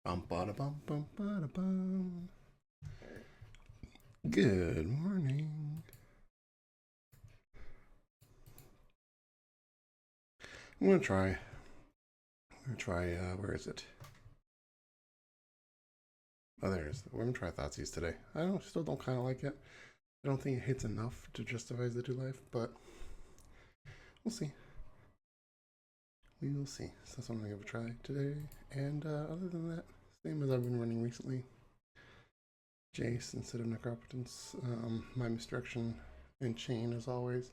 Bum, bada, bum, bum, bada, bum. Good morning. I'm gonna try. Where is it? Oh, there it is. We're gonna try Thoughtseize today. Still don't kind of like it. I don't think it hits enough to justify the 2 life, but we'll see. We will see. So that's what I'm gonna give a try today. And other than that, same as I've been running recently. Jace instead of Necropotence. My Misdirection and Chain as always.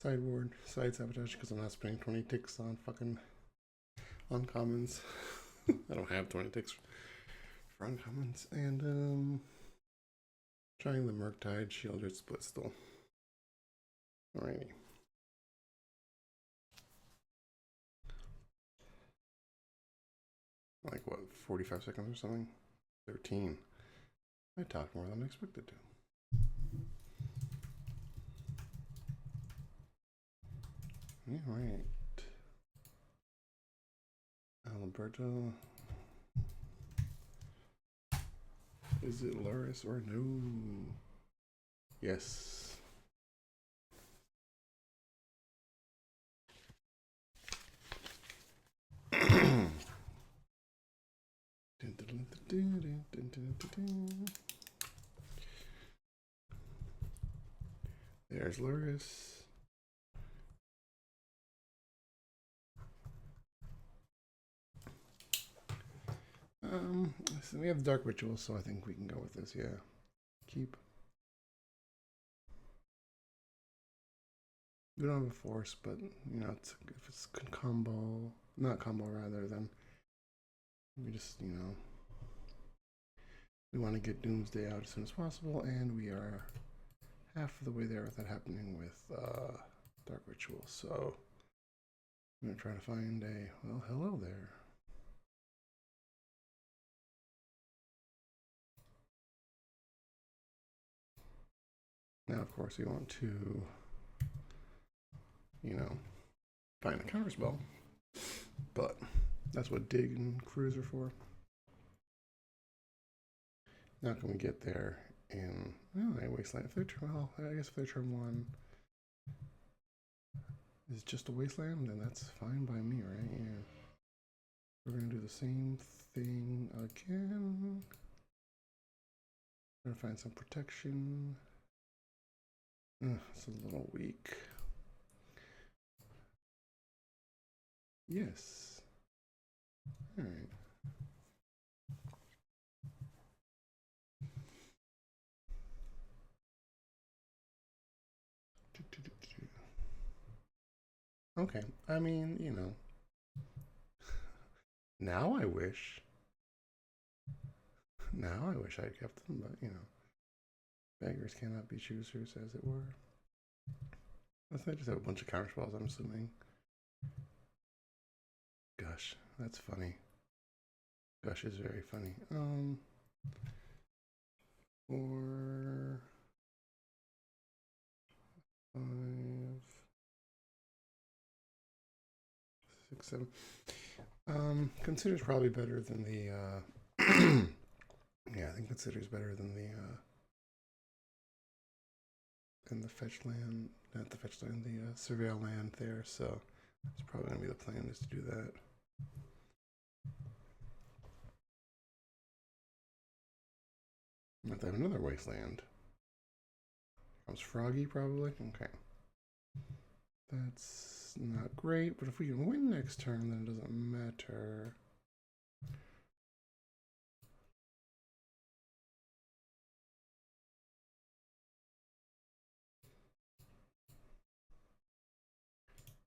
Sideboard, side sabotage because I'm not spending 20 ticks on fucking uncommons. I don't have 20 ticks for uncommons. And trying the Murktide Shieldred split still. Alrighty. Like what, 45 seconds or something? 13. I talked more than I expected to. Alright. Alberto. Is it Loris or no? Yes. There's Loris. So we have Dark Ritual, so I think we can go with this, yeah. Keep. We don't have a force, but you know, if it's combo, not combo rather, then we just, we want to get Doomsday out as soon as possible, and we are half of the way there with that happening with Dark Ritual. So I'm gonna try to find a, well, hello there. Now, of course, we want to, find a counter spell, but that's what Dig and Cruise are for. Now, can we get there in, well, Wasteland? If they're, well, I guess if their turn 1 is just a Wasteland, then that's fine by me, right? Yeah. We're gonna do the same thing again. Trying to find some protection. It's a little weak. Yes. All right. Okay. I mean, now I wish. Now I wish I'd kept them, but beggars cannot be choosers, as it were. Let's not just have a bunch of counterspells, I'm assuming. Gosh, that's funny. Gush is very funny. Four, 5, 6, 7. Consider's probably better than the yeah, I think consider's better than the fetch land, not the fetch land, the surveil land there. So it's probably gonna be the plan is to do that. Might have another wasteland. Comes Froggy probably. Okay, that's not great, but if we can win next turn, then it doesn't matter.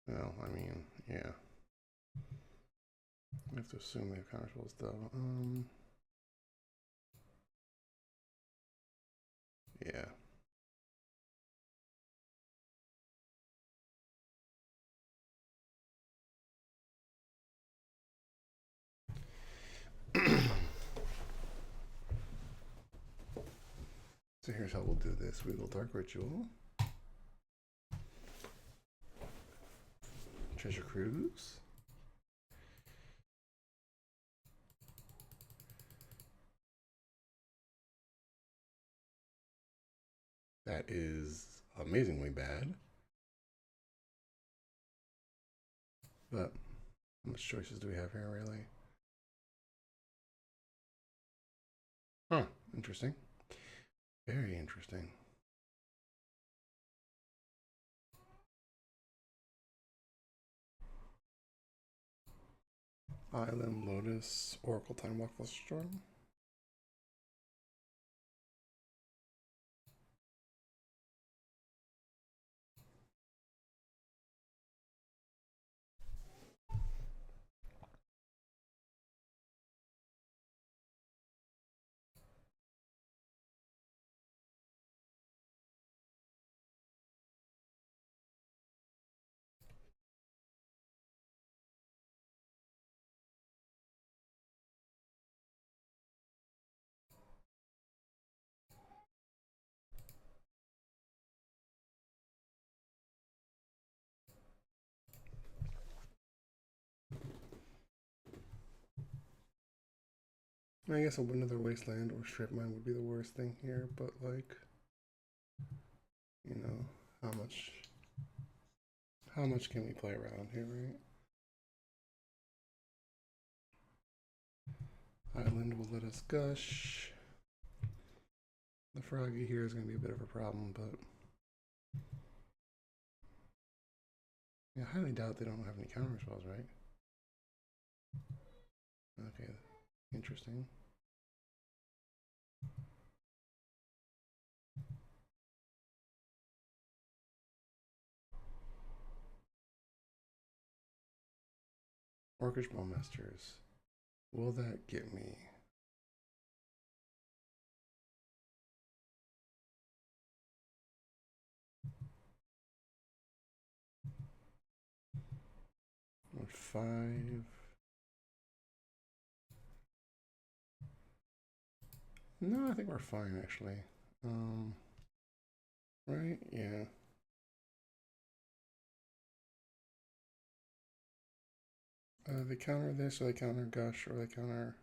Well, I mean, yeah. I have to assume they have counterspells though. Yeah. So here's how we'll do this. We will Dark Ritual. Treasure Cruise. That is amazingly bad. But how much choices do we have here, really? Huh, interesting. Very interesting. Island, Lotus, Oracle, Time Walk, Storm. I guess another Wasteland or Strip Mine would be the worst thing here, but like, you know, how much can we play around here, right? Island will let us gush. The Froggy here is going to be a bit of a problem, but yeah, I highly doubt they don't have any counter spells, right? Okay, interesting. Orcish Bowmasters. Will that get me? Or 5. No, I think we're fine actually. Right? Yeah. They counter this, or they counter Gush, or they counter.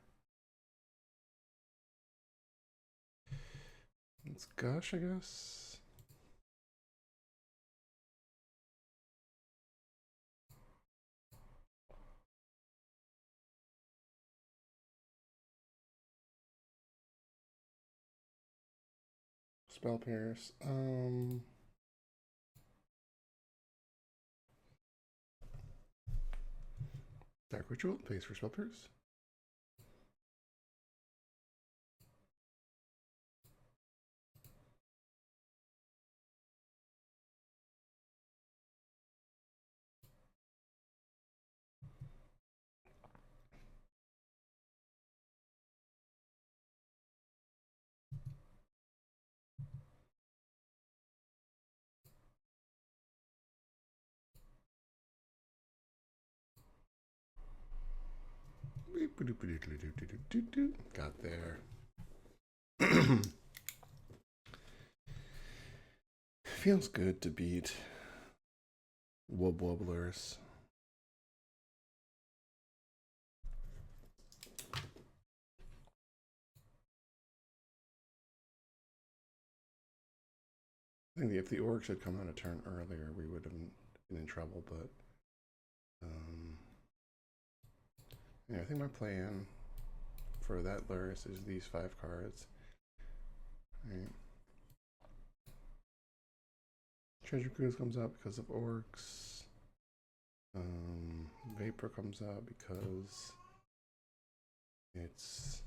It's Gush, I guess. Spell Pierce. Dark Ritual pays for Spell Pierce. Got there. Feels good to beat Wub Wobblers. I think if the orcs had come on a turn earlier, we would have been in trouble, but yeah, I think my plan for that Luris is these 5 cards. Right. Treasure Cruise comes out because of orcs. Vapor comes out because it's,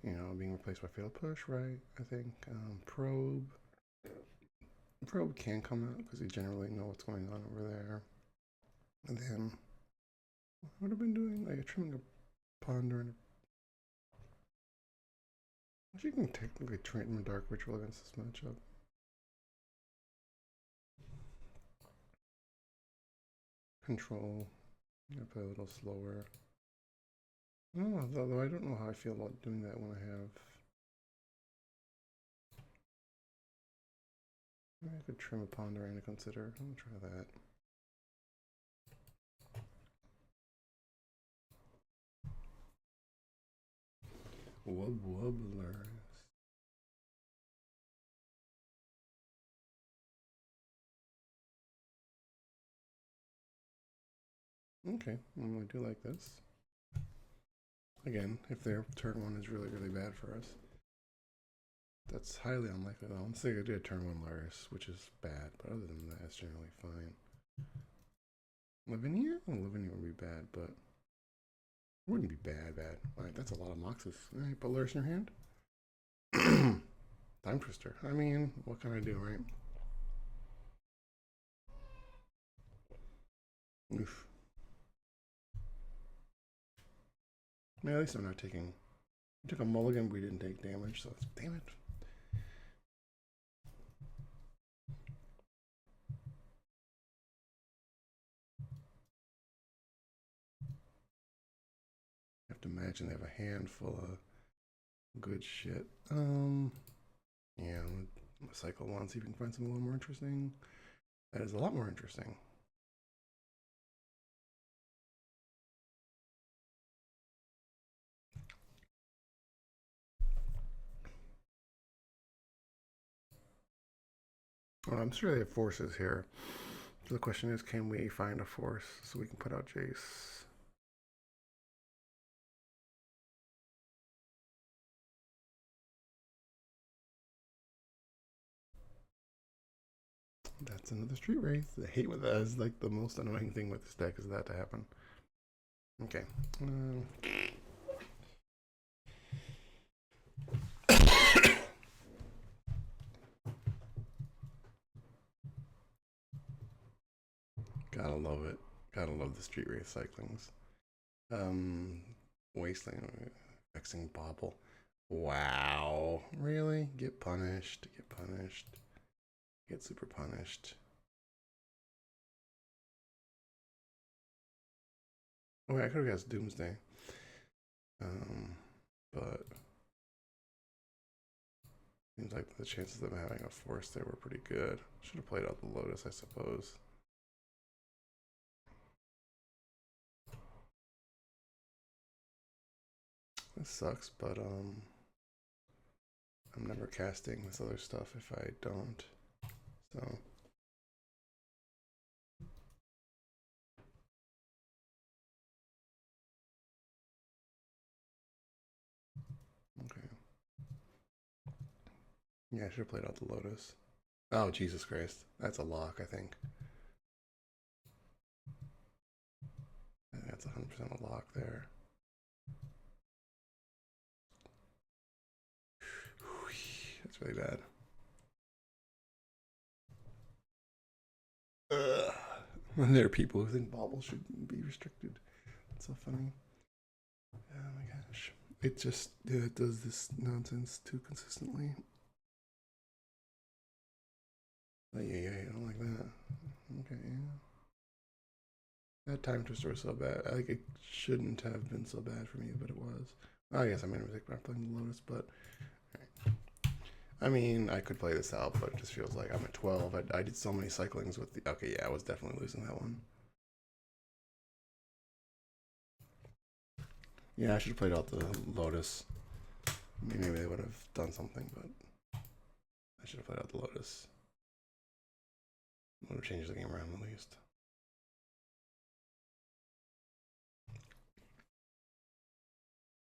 you know, being replaced by Fatal Push, right? I think Probe can come out because you generally know what's going on over there. And then what would have been doing? Like trimming a Ponder and actually, you can technically trim a Dark Ritual against this matchup. Control. I'm gonna play a little slower. I don't know, though I don't know how I feel about doing that when I have. Maybe I could trim a Ponder and consider. I'm gonna try that. Wubblers. Okay, well, I do like this. Again, if their turn one is really, really bad for us. That's highly unlikely though. Let's say I do a turn one Laris, which is bad, but other than that, it's generally fine. Lavinia? Well, Lavinia would be bad, but it wouldn't be bad. Alright, that's a lot of Moxes. Alright, put Laris in your hand. Time Twister. I mean, what can I do, right? Oof. I mean, at least I'm not taking. We took a mulligan, we didn't take damage, so damn it. I have to imagine they have a handful of good shit. Yeah, I'm gonna cycle one, see if we can find something a little more interesting. That is a lot more interesting. Well, I'm sure they have forces here. So the question is, can we find a force so we can put out Jace? That's another Street Wraith. I hate what that is. Like the most annoying thing with this deck is that to happen. Okay. Gotta love it. Gotta love the Street Wraith cyclings. Wasteland, Vexing Bobble. Wow. Really? Get punished. Get punished. Get super punished. Oh, wait, I could have guessed Doomsday. But seems like the chances of having a force there were pretty good. Should have played out the Lotus, I suppose. This sucks, but I'm never casting this other stuff if I don't. So okay. Yeah, I should have played out the Lotus. Oh, Jesus Christ. That's a lock, I think. That's 100% a lock there. That's really bad. There are people who think bauble should be restricted. It's so funny. Oh my gosh. It just it does this nonsense too consistently. Oh, yeah, I don't like that. Okay, yeah. That time twister was so bad. Like it shouldn't have been so bad for me, but it was. Oh yes, I made a mistake by playing the Lotus, but right. I mean, I could play this out, but it just feels like I'm at 12. I did so many cyclings with the. Okay, yeah, I was definitely losing that one. Yeah, I should have played out the Lotus. Maybe they would have done something, but I should have played out the Lotus. Would have changed the game around at least.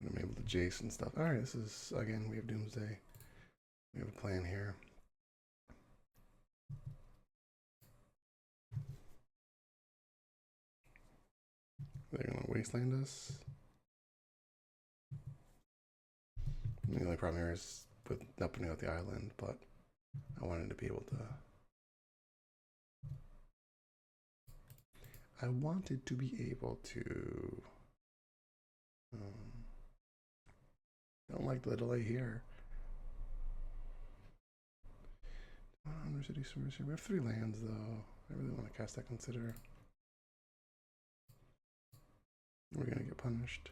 I'm able to Jace and stuff. Alright, this is, again, we have Doomsday. We have a plan here. They're going to wasteland us. The only problem here is with not putting out the island, but I wanted to be able to. I wanted to be able to. Don't like the delay here. Undercity Source here. We have 3 lands though. I really want to cast that Consider. We're gonna get punished.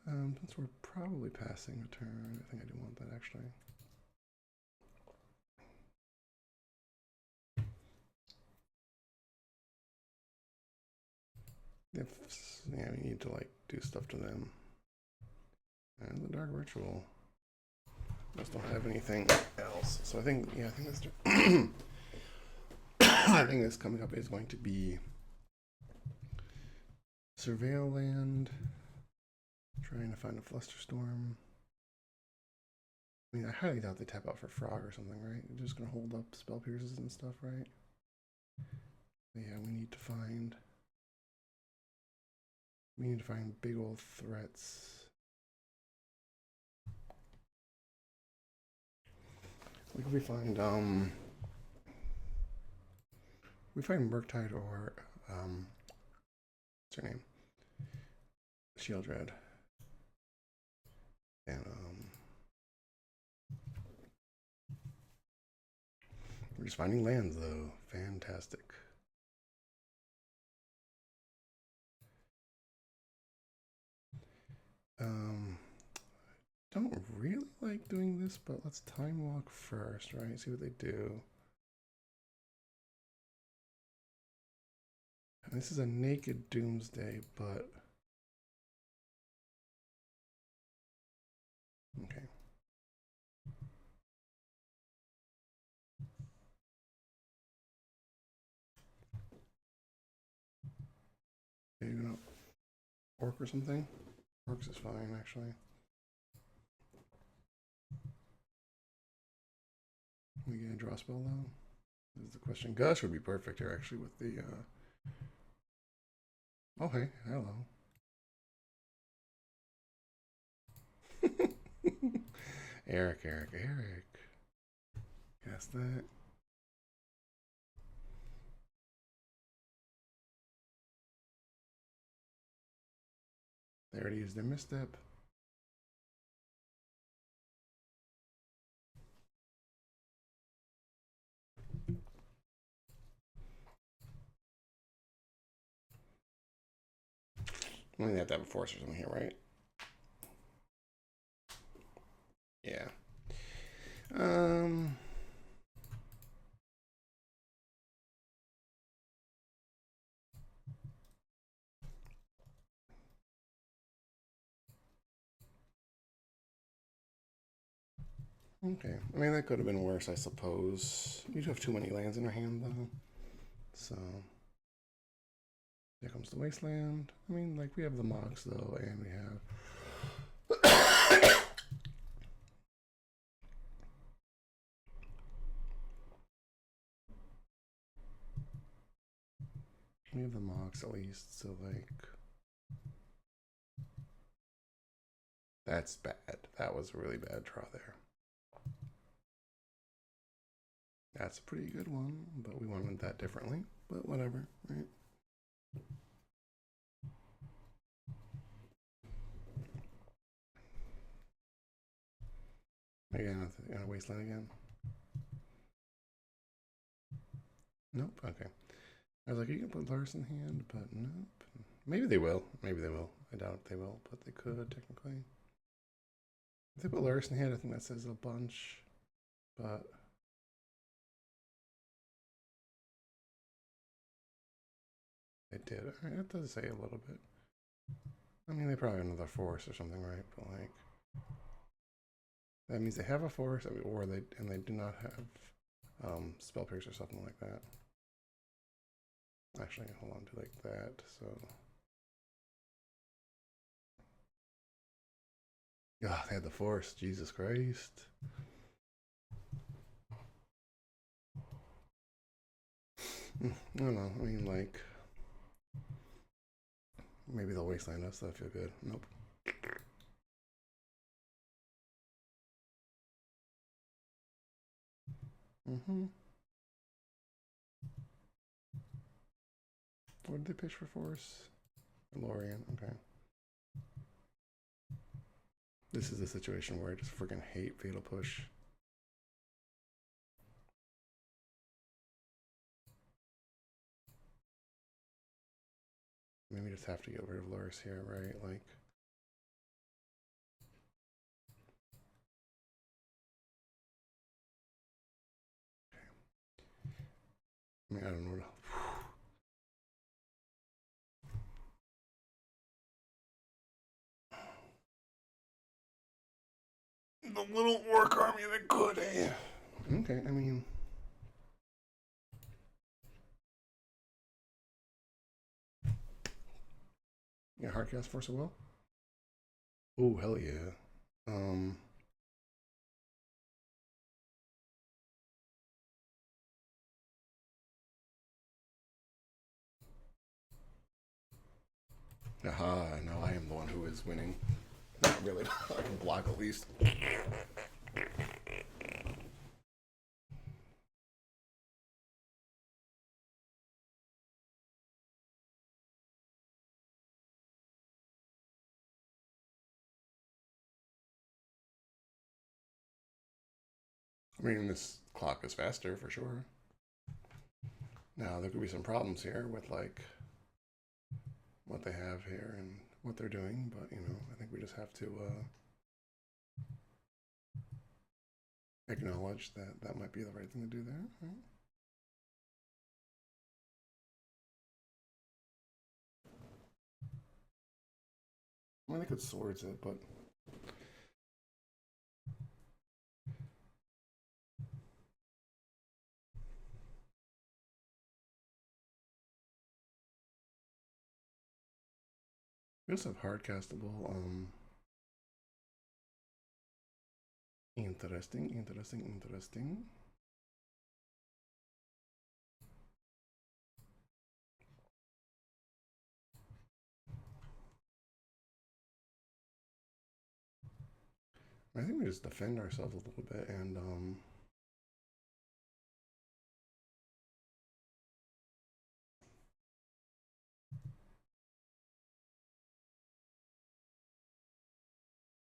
Since we're probably passing a turn, I think I do want that actually. If yeah, we need to like do stuff to them. And the Dark Ritual. just don't have anything else. So I think, yeah, I think that's. I think this coming up is going to be Surveil Land. Trying to find a Flusterstorm. I mean, I highly doubt they tap out for Frog or something, right? They're just gonna hold up Spell Pierces and stuff, right? But yeah, we need to find big old threats. Like if we find Murktide or what's her name? Shieldred. And we're just finding lands though. Fantastic. Don't really like doing this, but let's time walk first, right? See what they do. And this is a naked Doomsday, but okay. Maybe not Orc or something. Orcs is fine, actually. We gonna draw a spell though? This is the question. Gush would be perfect here, actually, with the. Oh hey, hello. Eric. Guess that. They already used their misstep. I mean, they have to have a force or something here, right? Yeah. Okay. I mean, that could have been worse, I suppose. You do have too many lands in your hand, though. So. There comes the Wasteland. I mean, like, we have the Mox, though, and we have. We have the Mox, at least, so, like. That's bad. That was a really bad draw there. That's a pretty good one, but we wanted that differently. But whatever, right? Again, a Wasteland again. Nope. Okay. I was like, you can put Lurrus in hand, but nope. Maybe they will. Maybe they will. I doubt they will, but they could technically. If they put Lurrus in hand, I think that says a bunch, but. They did. It does say a little bit. I mean, they probably have another force or something, right? But like, that means they have a force, or they do not have spell pierce or something like that. Actually, hold on to like that. So, yeah, they had the force. Jesus Christ. I don't know. I mean, like. Maybe they'll Wasteland us, that'll feel good. Nope. What did they pitch for force? Lorien, okay. This is a situation where I just freaking hate Fatal Push. Maybe just have to get rid of Lurrus here, right? Like. I mean, I don't know. the little orc army that could, eh? Okay, I mean. Yeah, Hardcast Force of Will? Oh, hell yeah. Um. Aha, now I am the one who is winning. Not really. I can block at least. I mean, this clock is faster for sure. Now, there could be some problems here with, like, what they have here and what they're doing, but, you know, I think we just have to acknowledge that that might be the right thing to do there, right? I mean, they could swords it, but we also have hardcastable. Interesting. I think we just defend ourselves a little bit and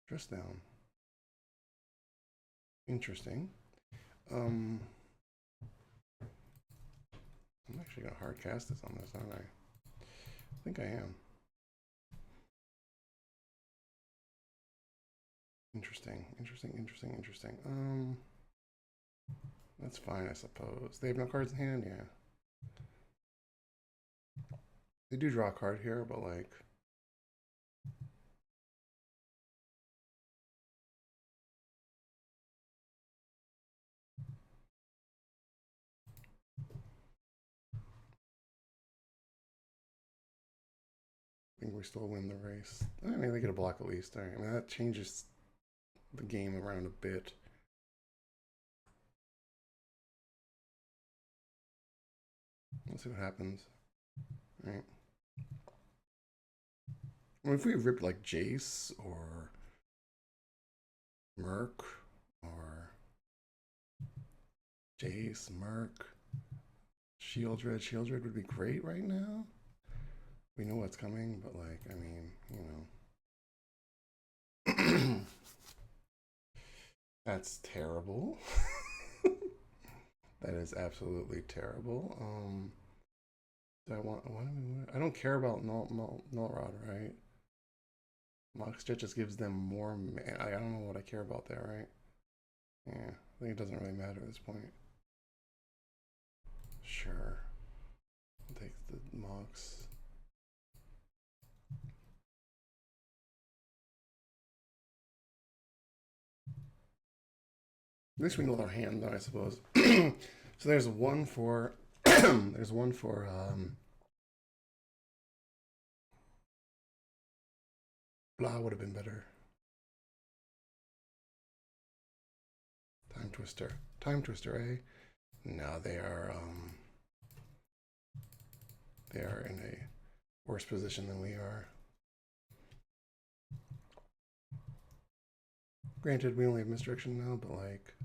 dress down. Interesting. I'm actually gonna hard cast this on this, aren't I? I think I am. Interesting. That's fine, I suppose. They have no cards in hand, yeah. They do draw a card here, but like. I think we still win the race. I mean, they get a block at least. All right. I mean, that changes the game around a bit. Let's see what happens. All right. I mean, if we rip like Jace or Merc or Jace, Merc, Shieldred would be great right now. We know what's coming, but like, I mean, you know. That's terrible. That is absolutely terrible. Do I want? What do we want? I don't care about Null Rod, right? Mox Jet just gives them more. I don't know what I care about there, right? Yeah, I think it doesn't really matter at this point. Sure. I'll take the Mox. At least we know their hand, though, I suppose. So there's one for. There's one for. Blah would have been better. Time Twister, eh? No, they are in a worse position than we are. Granted, we only have misdirection now, but like.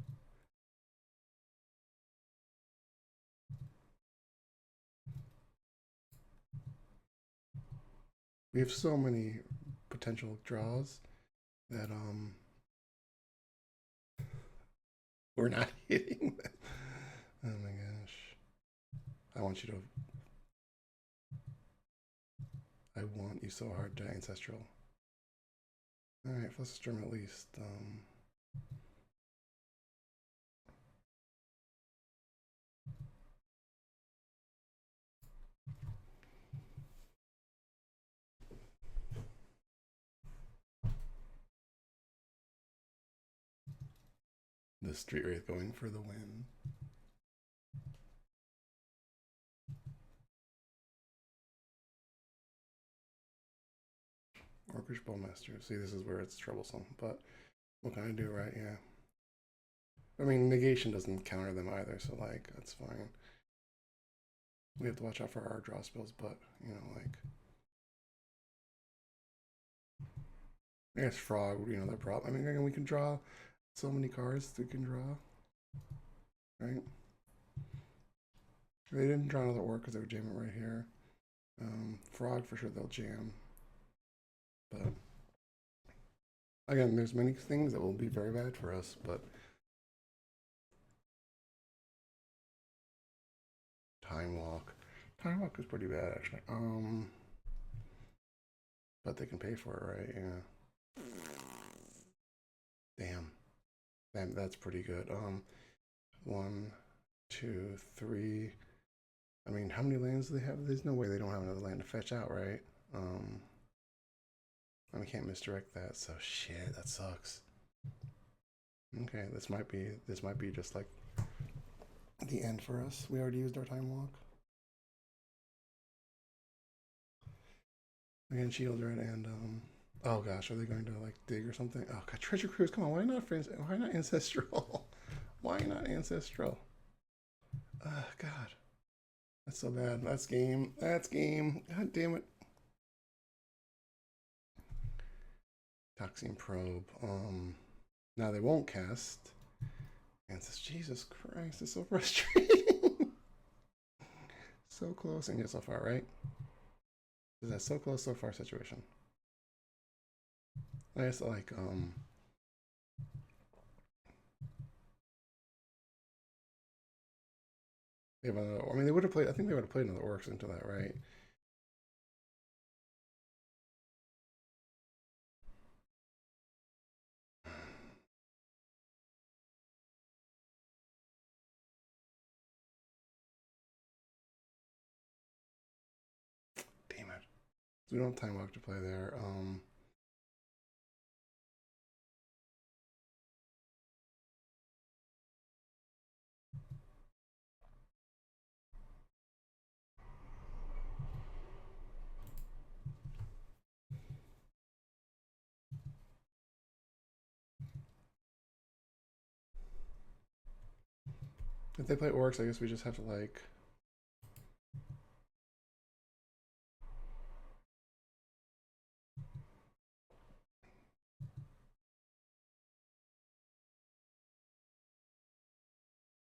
We have so many potential draws that we're not hitting them. Oh my gosh. I want you so hard to Ancestral. Alright, let's Storm at least. The Street Wraith going for the win. Orcish Bowmaster. See, this is where it's troublesome, but what can I do, right? Yeah. I mean, negation doesn't counter them either, so, like, that's fine. We have to watch out for our draw spells, but, you know, like... I guess Frog, you know, that problem. I mean, again, we can draw so many cards we can draw, right? They didn't draw another Orc because they were jamming right here. Frog, for sure, they'll jam. But, again, there's many things that will be very bad for us, but... Time Walk. Time Walk is pretty bad, actually. But they can pay for it, right? Yeah. Damn, that's pretty good. 1, 2, 3. I mean, how many lands do they have? There's no way they don't have another land to fetch out, right? I can't misdirect that, so shit, that sucks. Okay, this might be just like the end for us. We already used our Time Walk. Again, Shield Red and oh gosh, are they going to like dig or something? Oh god, Treasure Cruise, come on, why not friends? Why not Ancestral? Why not Ancestral? God. That's so bad. That's game. That's game. God damn it. Toxin Probe. Now they won't cast. Ancestral. Jesus Christ, it's so frustrating. So close and yet so far, right? Is that so close, so far situation? I guess like they have another, I mean they would have played, I think they would have played another Orcs into that, right? Damn it. So we don't have Time Walk to play there. If they play Orcs, I guess we just have to like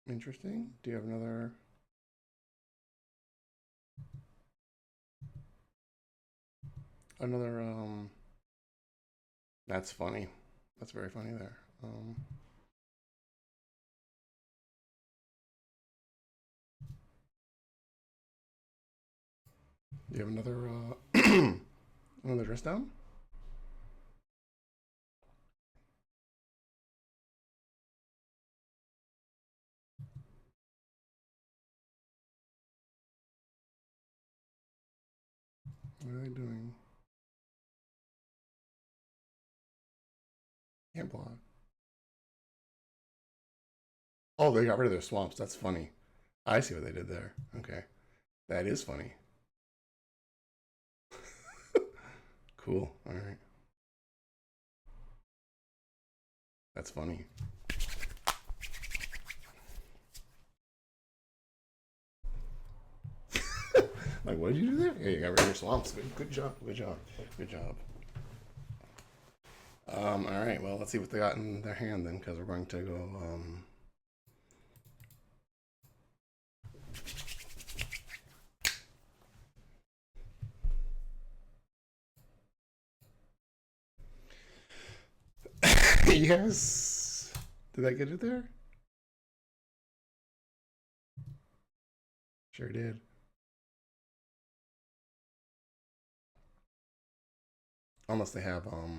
interesting. Do you have another? That's funny. That's very funny there. Do you have another another dress down? What are they doing? Can't block. Oh, they got rid of their swamps. That's funny. I see what they did there. Okay. That is funny. Cool. All right. That's funny. Like, what did you do there? Yeah, you got rid of your swamps. Good job. Good job. Good job. All right. Well, let's see what they got in their hand then, because we're going to go. Yes. Did I get it there? Sure did. Unless they have all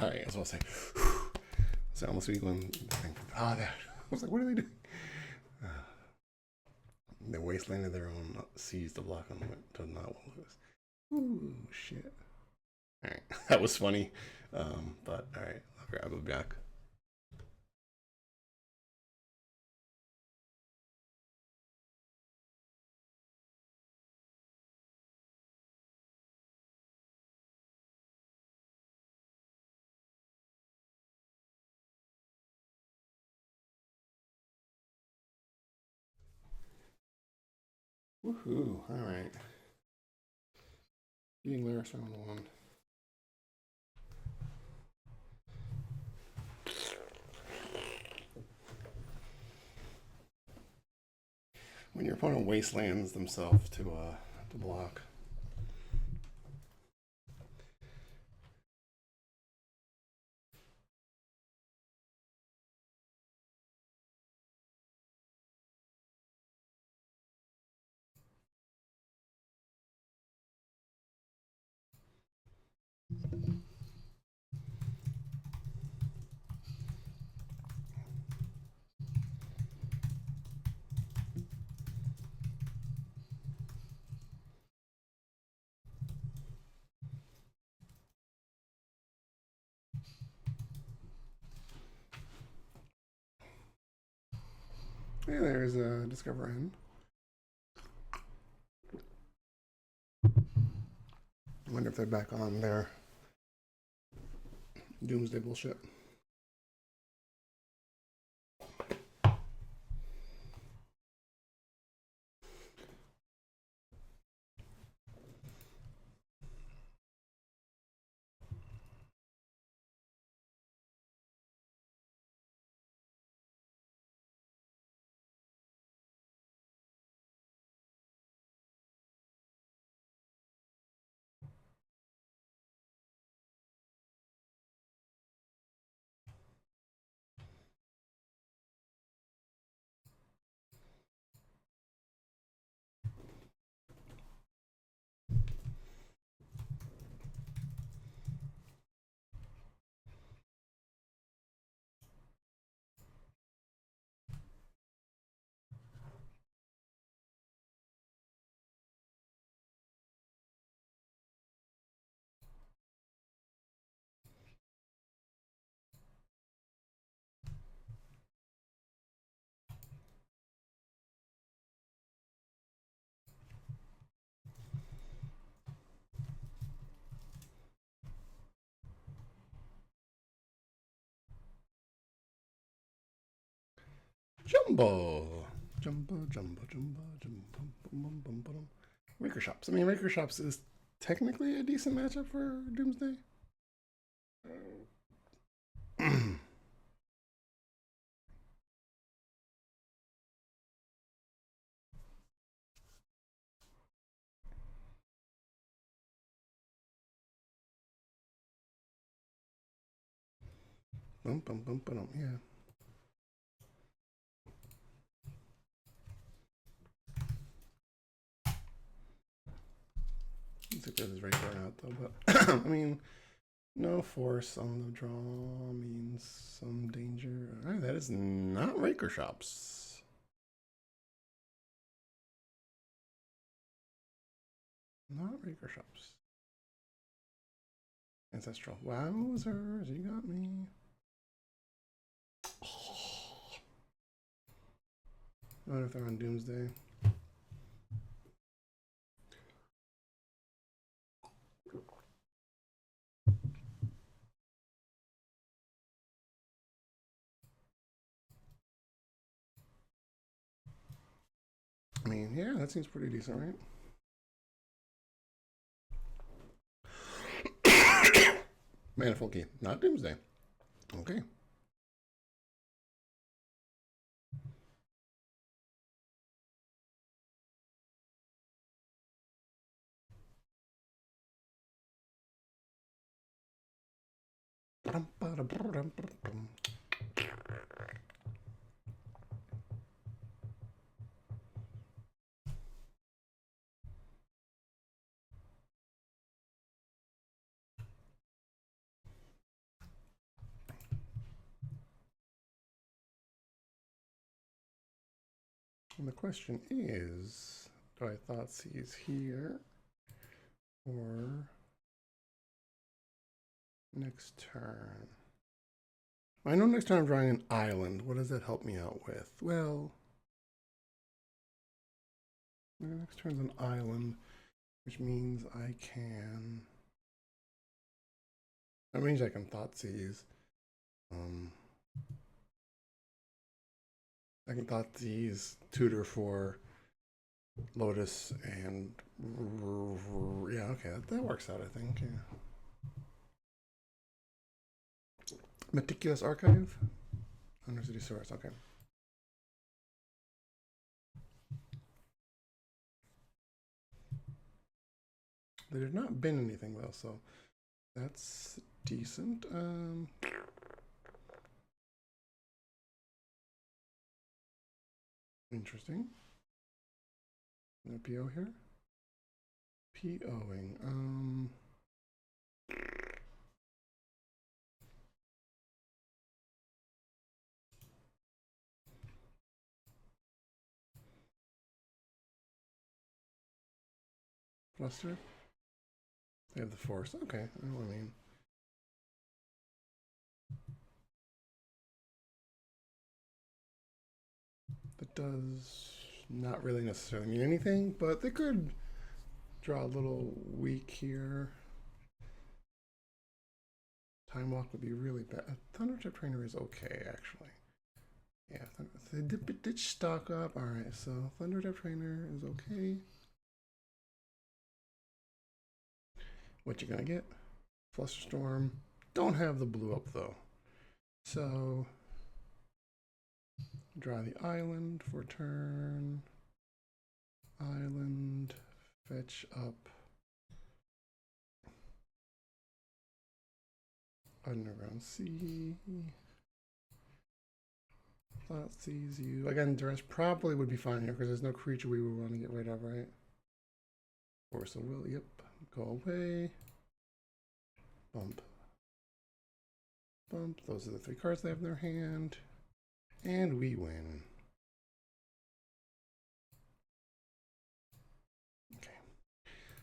right, I was gonna say So almost we going. Ah, that. I was like, what are they doing? The wasteland of their own seized the block on to not lose. Ooh, shit. All right, that was funny. But all right, I'll grab it back. Woohoo! All right. Eating lyrics round one. When your opponent wastelands themselves to block. Hey, there's a Discover N. I wonder if they're back on their doomsday bullshit. Jumbo. Jumbo, jumbo, jumbo, jumbo, bum, bum, bum. Raker Shops. I mean, Raker Shops is technically a decent matchup for Doomsday. Bum, bum, bum, bum, yeah. I think this is right there out though, but I mean, no force on the draw means some danger. All right, that is not Raker Shops. Not Raker Shops. Ancestral. Wowzers, you got me. I wonder if they're on Doomsday. I mean, yeah, that seems pretty decent, right? Manifold key, not Doomsday. Okay. And the question is, do I Thoughtseize here or next turn? I know next time I'm drawing an island. What does that help me out with? Well, next turn's an island, which means I can. That means I can Thoughtseize. I can Thoughtseize, tutor for Lotus, and yeah, okay, that works out, I think. Yeah. Meticulous Archive? Undercity Source, okay. There had not been anything though, so that's decent. Interesting. No PO here? POing. Flustered? They have the force. Okay, I know what I mean. That does not really necessarily mean anything, but they could draw a little weak here. Time Walk would be really bad. Thundertip Trainer is okay, actually. Yeah, they did stock up. All right, so Thundertip Trainer is okay. What you gonna get? Flusterstorm. Don't have the blue up though. So draw the island for turn. Island, fetch up. Underground Sea. Thoughtseize you. Again, Duress probably would be fine here because there's no creature we would want to get rid of, right? Force of Will, yep. Go away. Bump. Bump. Those are the 3 cards they have in their hand. And we win. Okay.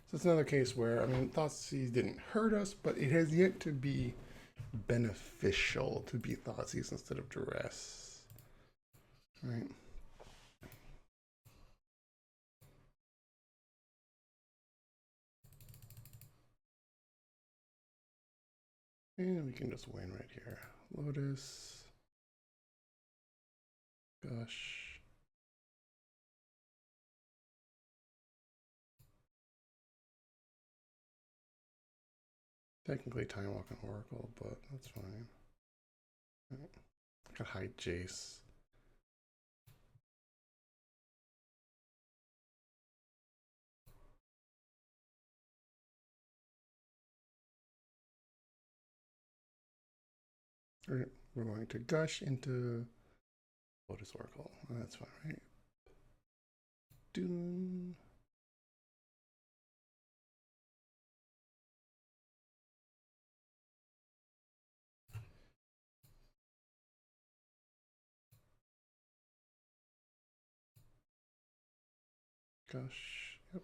So it's another case where, I mean, Thoughtseize didn't hurt us, but it has yet to be beneficial to be Thoughtseize instead of Duress. Right. And we can just win right here. Lotus. Gush. Technically Time Walk and Oracle, but that's fine. Right. I could hide Jace. We're going to gush into Lotus Oracle. That's fine, right? Dune. Gosh. Yep.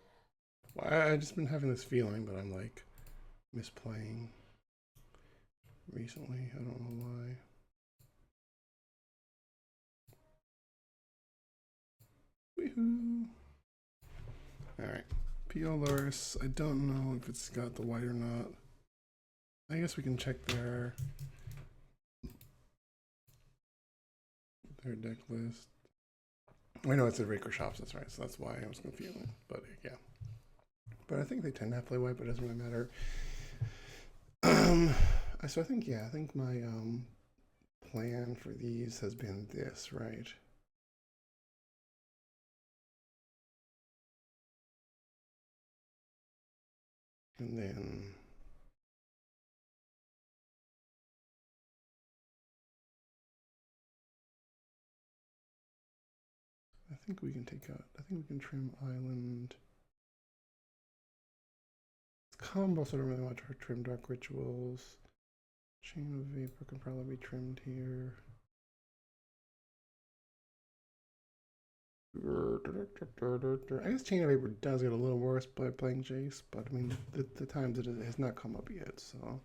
Well, I've just been having this feeling that I'm like misplaying recently. I don't know why. Woohoo! Alright. P.O. Loris. I don't know if it's got the white or not. I guess we can check their deck list. I know it's a Raker Shops, that's right, so that's why I was confused. But yeah. But I think they tend to play white, but it doesn't really matter. So I think, yeah, I think my plan for these has been this, right? And then I think we can take out, I think we can trim Island. Combo, so I don't really want to trim Dark Rituals. Chain of Vapor can probably be trimmed here. I guess Chain of Vapor does get a little worse by playing Jace, but I mean, the times it has not come up yet, so.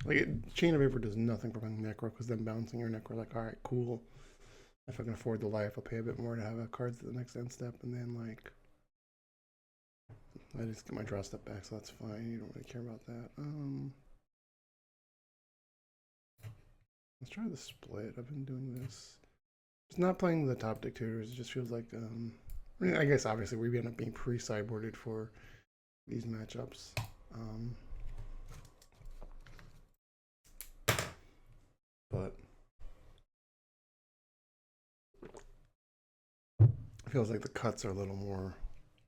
Like, Chain of Vapor does nothing for playing Necro, because then bouncing your Necro, like, alright, cool. If I can afford the life, I'll pay a bit more to have a cards at the next end step, and then, like, I just get my draw step back, so that's fine. You don't really care about that. Let's try the split. I've been doing this. It's not playing the top dictators. It just feels like, I mean, I guess obviously we end up being pre-sideboarded for these matchups. But it feels like the cuts are a little more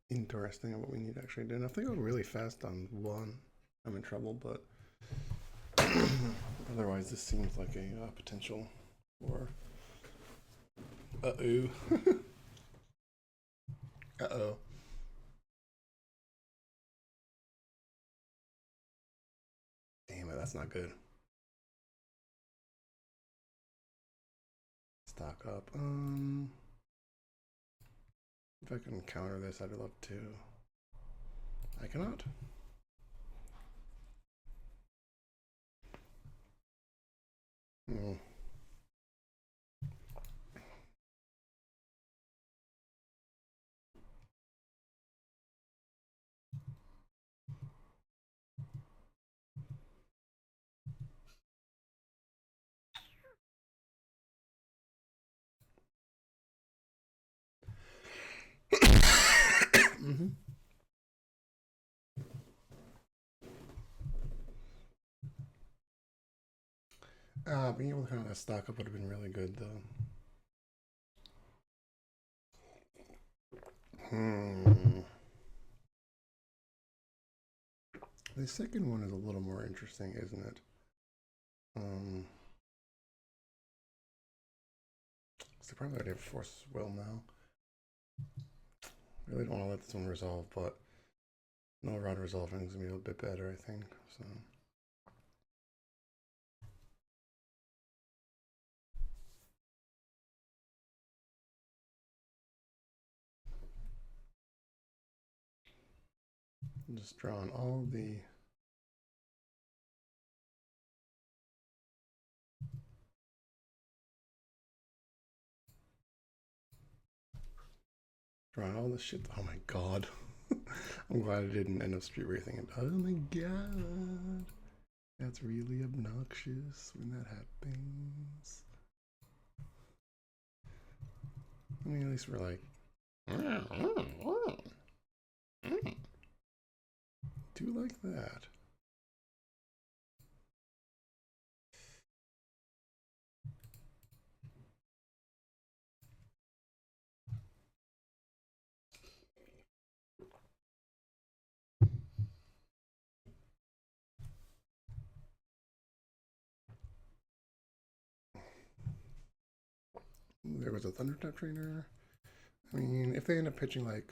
interesting in what we need to actually do. And if they go really fast on one, I'm in trouble, but otherwise this seems like a potential for uh-oh. Uh-oh. Damn it, that's not good. Stock up. If I can counter this, I'd love to. I cannot. Oh. Mm-hmm. Being able to kind of stock up would have been really good, though. The second one is a little more interesting, isn't it? So probably already have Force Will now. Really don't want to let this one resolve, but no rod resolving is gonna be a bit better, I think. So. I'm just drawing all the shit. Oh my god. I'm glad I didn't end up street racing it. Oh my god. That's really obnoxious when that happens. I mean, at least we're like, do like that. There was a Thundertap trainer. I mean, if they end up pitching like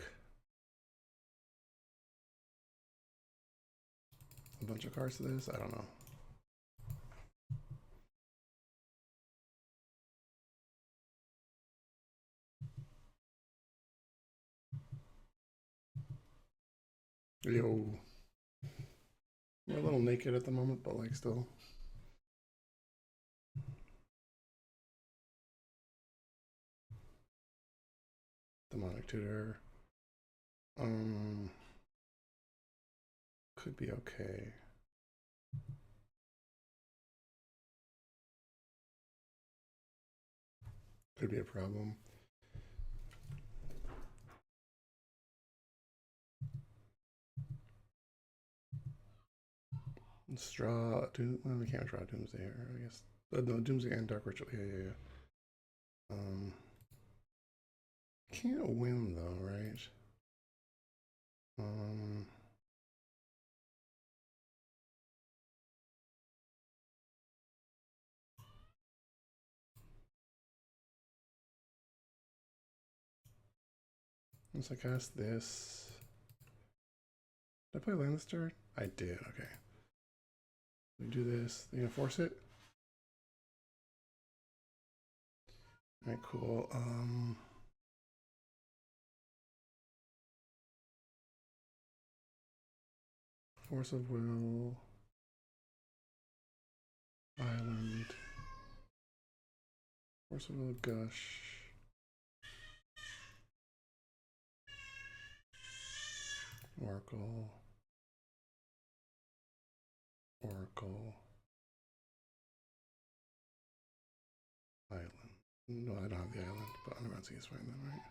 a bunch of cards to this, I don't know. Yo. We're a little naked at the moment, but like still. Demonic Tutor. Could be okay. Could be a problem. Straw. Well, we can't draw Doomsday here, I guess. No, Doomsday and Dark Ritual. Yeah. Can't win though, right? Once I cast this. Did I play land this turn? I did, okay. We do this. You gonna force it? Alright, cool. Force of Will, Island, Force of Will, Gush, Oracle, Oracle, Island. No, I don't have the island, but Thoughtseize is fine then, right?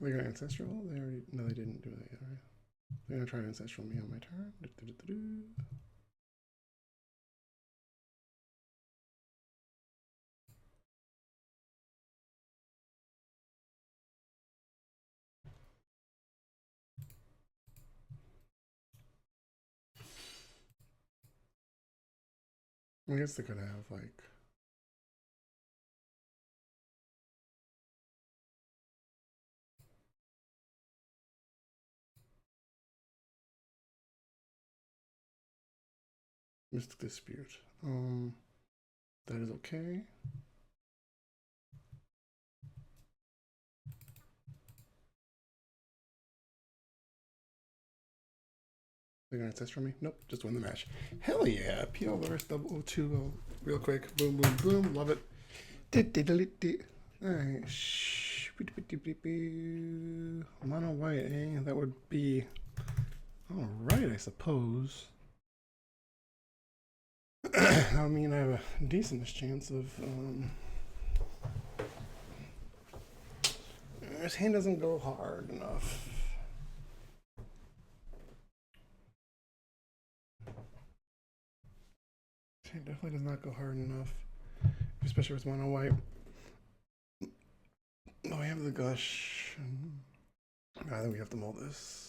They got Ancestral? They already. No, they didn't do that yet, right? They're gonna try Ancestral me on my turn. I guess they could have, like. Mystic Dispute. That is okay. They're gonna test for me? Nope, just win the match. Hell yeah! PL versus 002 real quick. Boom, boom, boom. Love it. Alright. Mono white, eh? That would be alright, I suppose. I mean, I have a decent chance of. This hand doesn't go hard enough. This hand definitely does not go hard enough, especially with mono white. Oh, I have the gush. I think we have to mold this.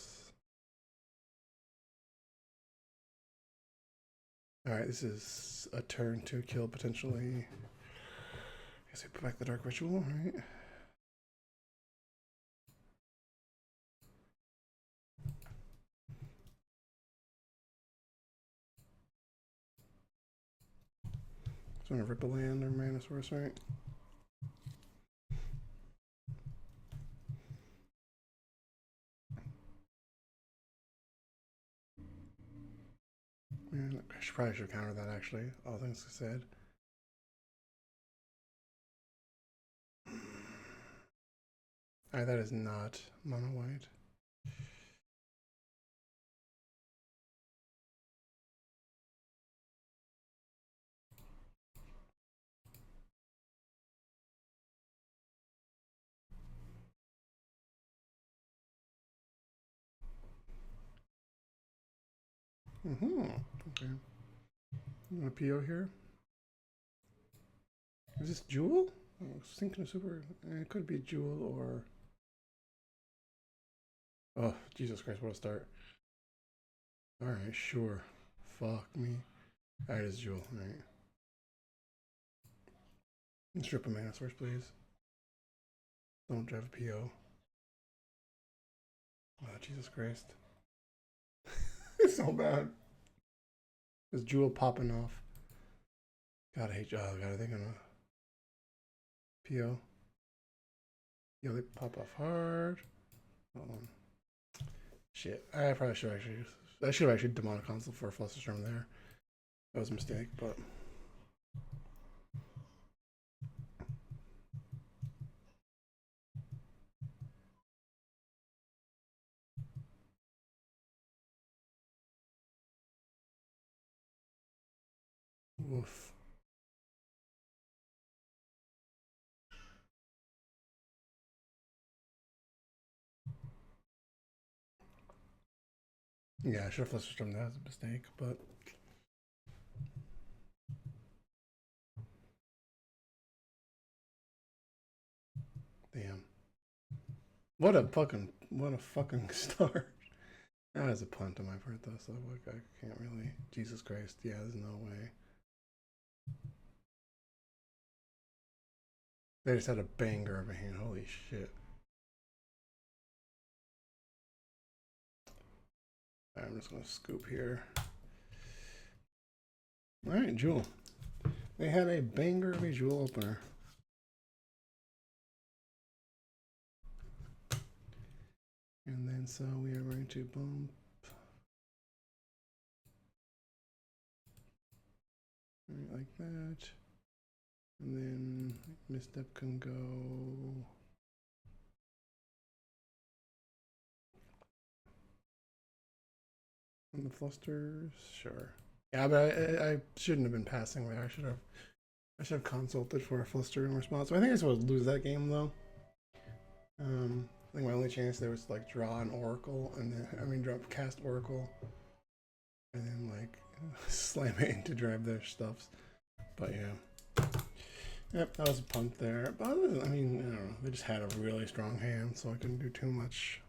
Alright, this is a turn to kill potentially. I guess we put back the Dark Ritual, right? So I'm gonna rip a land or mana source, right? Man, I probably should counter that actually, all things said. Alright, that is not mono white. Okay. You want a PO here? Is this Jewel? Oh, Syncing Super. It could be Jewel or. Oh, Jesus Christ, what a start. Alright, sure. Fuck me. Alright, it's Jewel. Alright. Strip a mana source, please. Don't drive a PO. Oh, Jesus Christ. It's so bad. Is Jewel popping off? God, I hate. Oh, God, are they gonna. PO? Yo, they pop off hard. Hold on. Shit. I probably should actually. I should have actually demonic console for a Flusterstorm there. That was a mistake, but. Oof. Yeah, I should have flushed from that as a mistake, but damn. What a fucking start. That is a punt on my part though, so like I can't really. Jesus Christ, yeah, there's no way. They just had a banger of a hand. Holy shit. I'm just gonna scoop here. All right, Jewel. They had a banger of a Jewel opener. And then so we are going to bump. Right, like that. And then misstep can go. On the flusters, sure. Yeah, but I shouldn't have been passing there. I should have consulted for a fluster in response. So I think I was supposed to lose that game though. I think my only chance there was to like draw an Oracle and then drop cast Oracle and then like slam it in to drive their stuffs. But yeah. Yep, that was a punt there. But I don't know. They just had a really strong hand, so I couldn't do too much.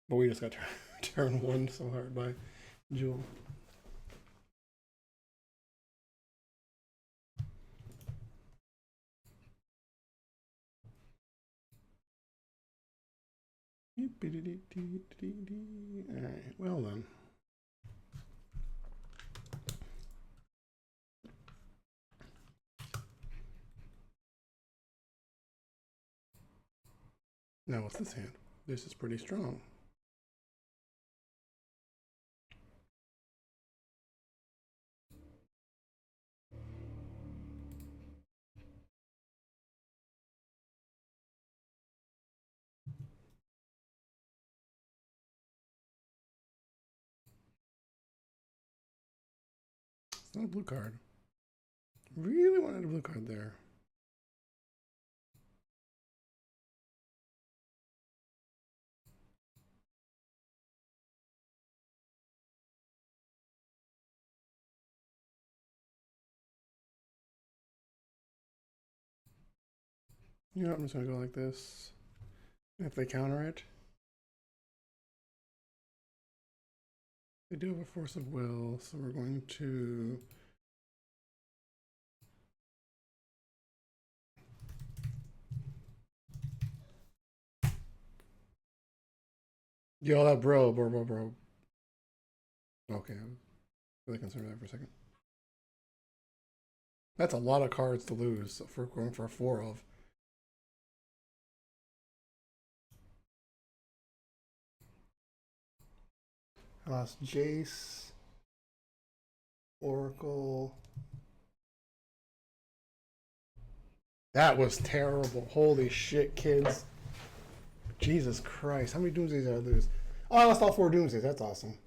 But we just got turn one so hard by Jewel. Alright, well then. Now what's this hand? This is pretty strong. It's not a blue card. Really wanted a blue card there. You know what, I'm just gonna go like this. If they counter it, they do have a force of will, so we're going to yo that bro. Okay, I was really concerned with that for a second. That's a lot of cards to lose for going for a 4 of. I lost Jace, Oracle. That was terrible. Holy shit, kids. Jesus Christ. How many Doomsdays did I lose? Oh, I lost all 4 Doomsdays. That's awesome.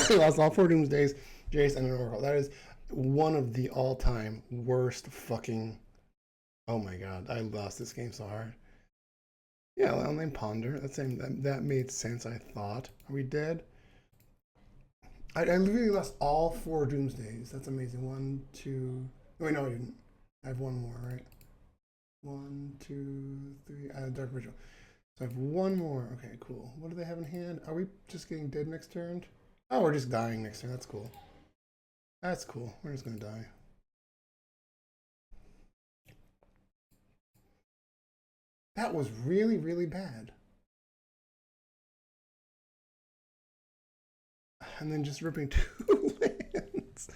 I lost all 4 Doomsdays, Jace, and an Oracle. That is one of the all-time worst fucking... Oh my god, I lost this game so hard. Yeah, I'll name Ponder. That made sense, I thought. Are we dead? I literally lost all 4 Doomsdays. That's amazing. 1, 2... Wait, no, I didn't. I have one more, right? 1, 2, 3... I have Dark Ritual. So I have one more. Okay, cool. What do they have in hand? Are we just getting dead next turn? Oh, we're just dying next turn. That's cool. That's cool. We're just gonna die. That was really, really bad. And then just ripping 2 lands.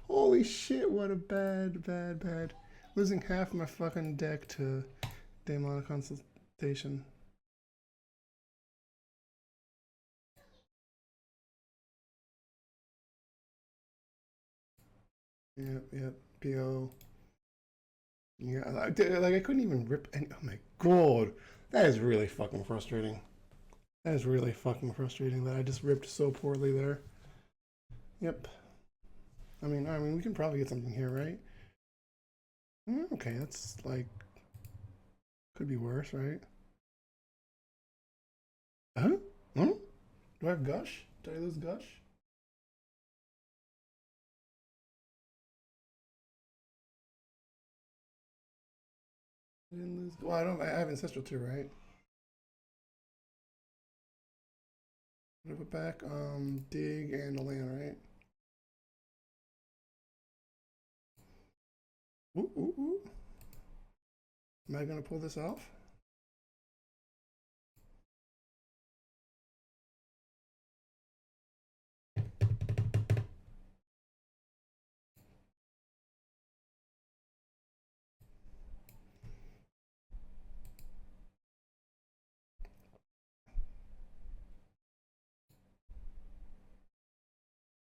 Holy shit, what a bad. Losing half my fucking deck to Daemonic Consultation. Yep, PO. Yeah, like I couldn't even rip any. Oh my god, that is really fucking frustrating. That is really fucking frustrating that I just ripped so poorly there. Yep. I mean, we can probably get something here, right? Okay, that's like could be worse, right? Huh? Hmm? Do I have gush? Did I lose gush? I didn't lose. Well, I don't. I have ancestral too, right? Put it back. Dig and a land, right? Ooh, ooh, ooh. Am I gonna pull this off?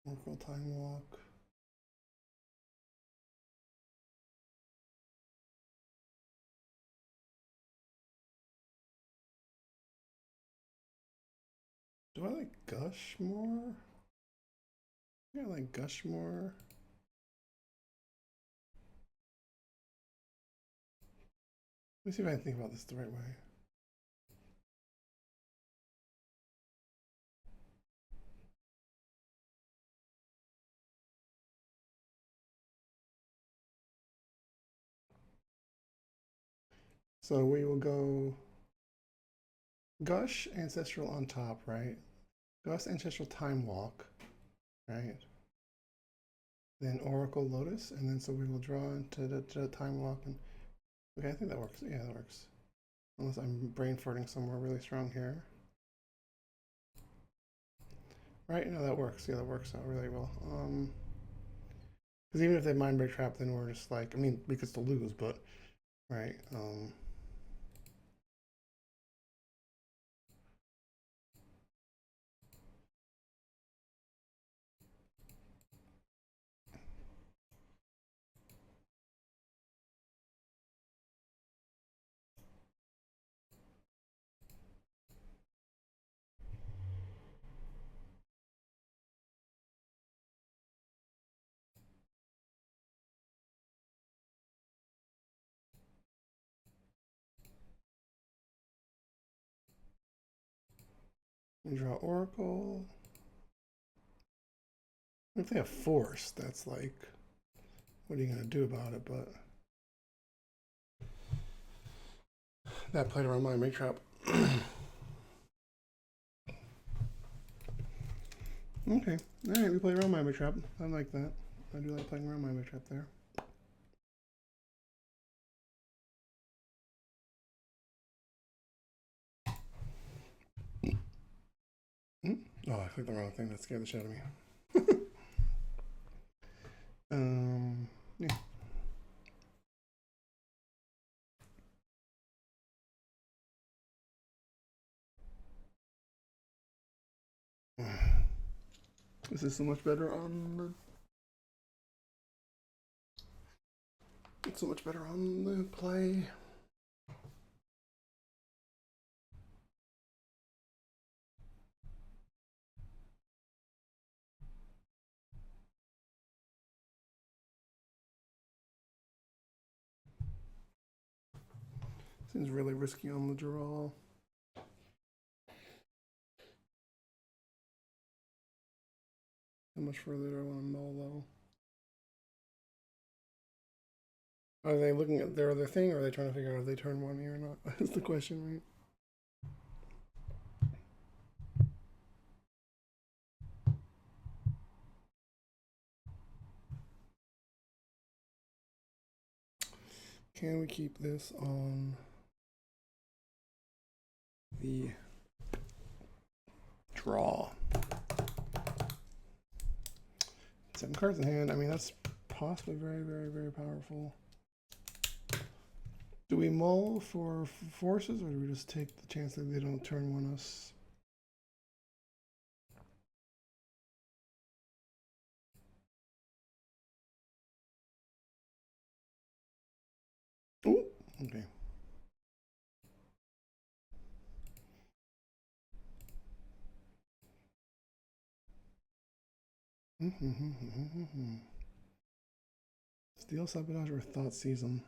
Oracle time walk. Do I like gush more? Yeah, I like gush more. Let me see if I can think about this the right way. So we will go gush ancestral on top, right? Gush ancestral time walk, right? Then oracle lotus, and then so we will draw into the time walk. And okay, I think that works. Yeah, that works. Unless I'm brain farting somewhere really strong here. Right? No, that works. Yeah, that works out really well. Because even if they mind break trap, then we're just like, I mean, we could still lose, but right. We draw oracle. If they have force, that's like, what are you gonna do about it? But that played around my make trap. Okay. All right, we play around my trap. I like that. I do like playing around my trap there. Oh, I clicked the wrong thing. That scared the shit out of me. Yeah. This is so much better on the. It's so much better on the play. Seems really risky on the draw. How much further do I want to mull though? Are they looking at their other thing, or are they trying to figure out if they turn one here or not? That's the question, right? Can we keep this on the draw? 7 cards in hand. I mean, that's possibly very, very, very powerful. Do we mull for forces, or do we just take the chance that they don't turn one us? Okay. Steel sabotage or Thoughtseize them.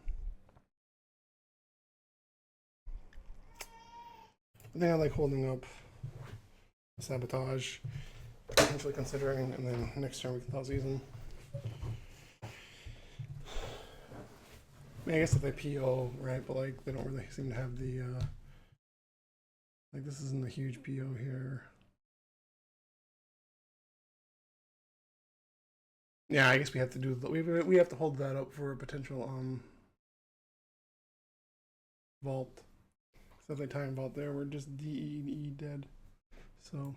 I think I like holding up sabotage, potentially considering, and then next turn we can Thoughtseize them. I mean, I guess if they PO, right? But like they don't really seem to have the like this isn't a huge PO here. Yeah, I guess we have to do we have to hold that up for a potential vault. So if they time vault there, we're just DE dead. So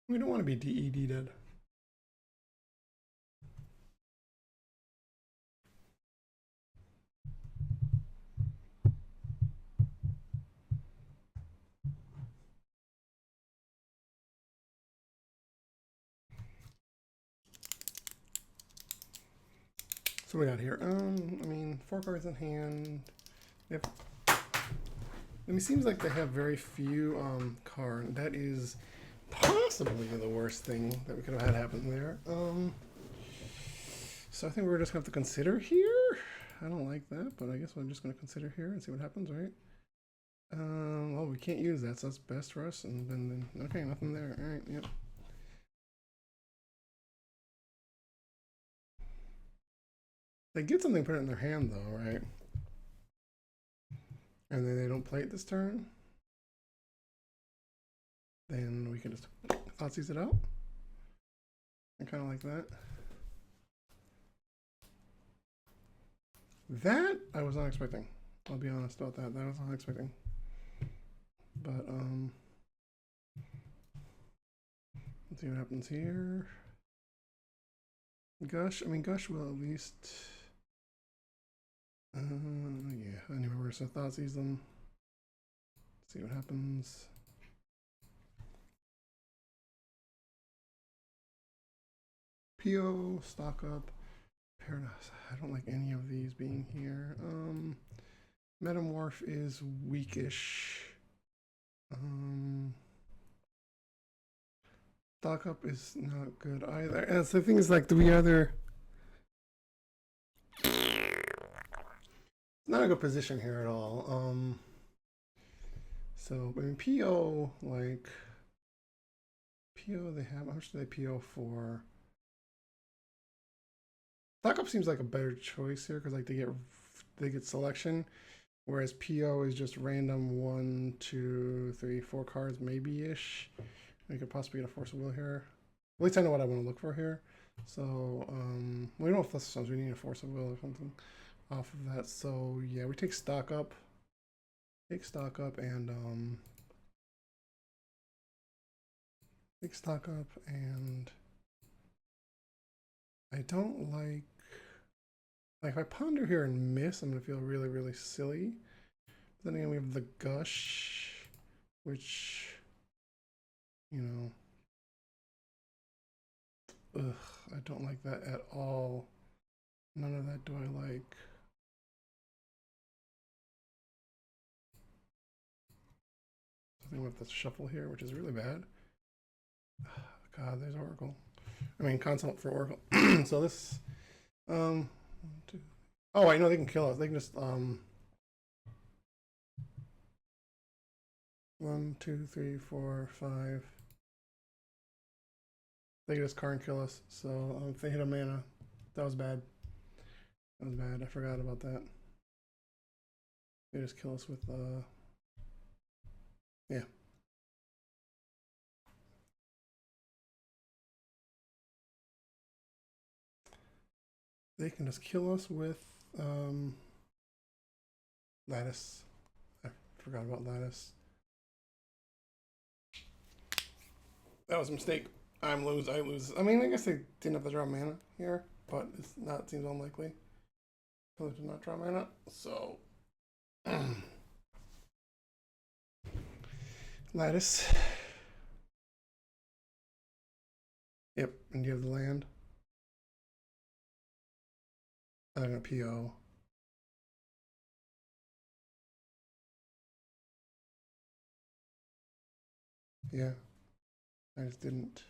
we don't want to be DE dead. So we got here. I mean, 4 cards in hand. Yep. I mean, it seems like they have very few cards. That is possibly the worst thing that we could have had happen there. So I think we're just gonna have to consider here. I don't like that, but I guess I'm just gonna consider here and see what happens, right? Well, we can't use that, so that's best for us. And then okay, nothing there. All right, yep. They get something put it in their hand though, right? And then they don't play it this turn. Then we can just Thoughtseize it out. I kind of like that. That I was not expecting. I'll be honest about that. That I was not expecting. But let's see what happens here. Gush. I mean, Gush will at least. Yeah. Anyway, we're so Thoughtseize them. See what happens. PO, stock up, Paradox. I don't like any of these being here. Metamorph is weakish. Stock up is not good either. And so the thing is, like, do we either? Not a good position here at all. So I mean, PO, like PO, they have how much do they PO for? Stock up seems like a better choice here because like they get selection, whereas PO is just random 1, 2, 3, 4 cards maybe ish. We could possibly get a force of will here. At least I know what I want to look for here. So we don't have plus stones. We need a force of will or something off of that. So yeah, we take stock up. Take stock up and take stock up and I don't like if I ponder here and miss, I'm gonna feel really, really silly. But then again, we have the Gush, which, you know, I don't like that at all. None of that do I like. I think we have to shuffle here, which is really bad. God, there's Oracle. I mean, consult for Oracle. So this, 1, 2. Oh, I know they can kill us. They can just 1, 2, 3, 4, 5. They can just card and kill us. So if they hit a mana, that was bad. That was bad. I forgot about that. They just kill us with yeah. They can just kill us with Lattice. I forgot about Lattice. That was a mistake. I lose. I mean, I guess they didn't have to draw mana here, but it's not. It seems unlikely. So they did not draw mana. So Lattice. Yep, and you have the land. a PO. Yeah, I just didn't.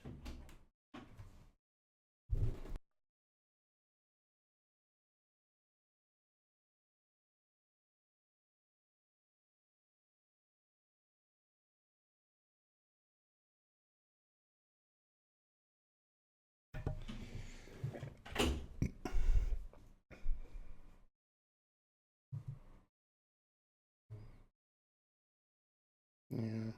Yeah.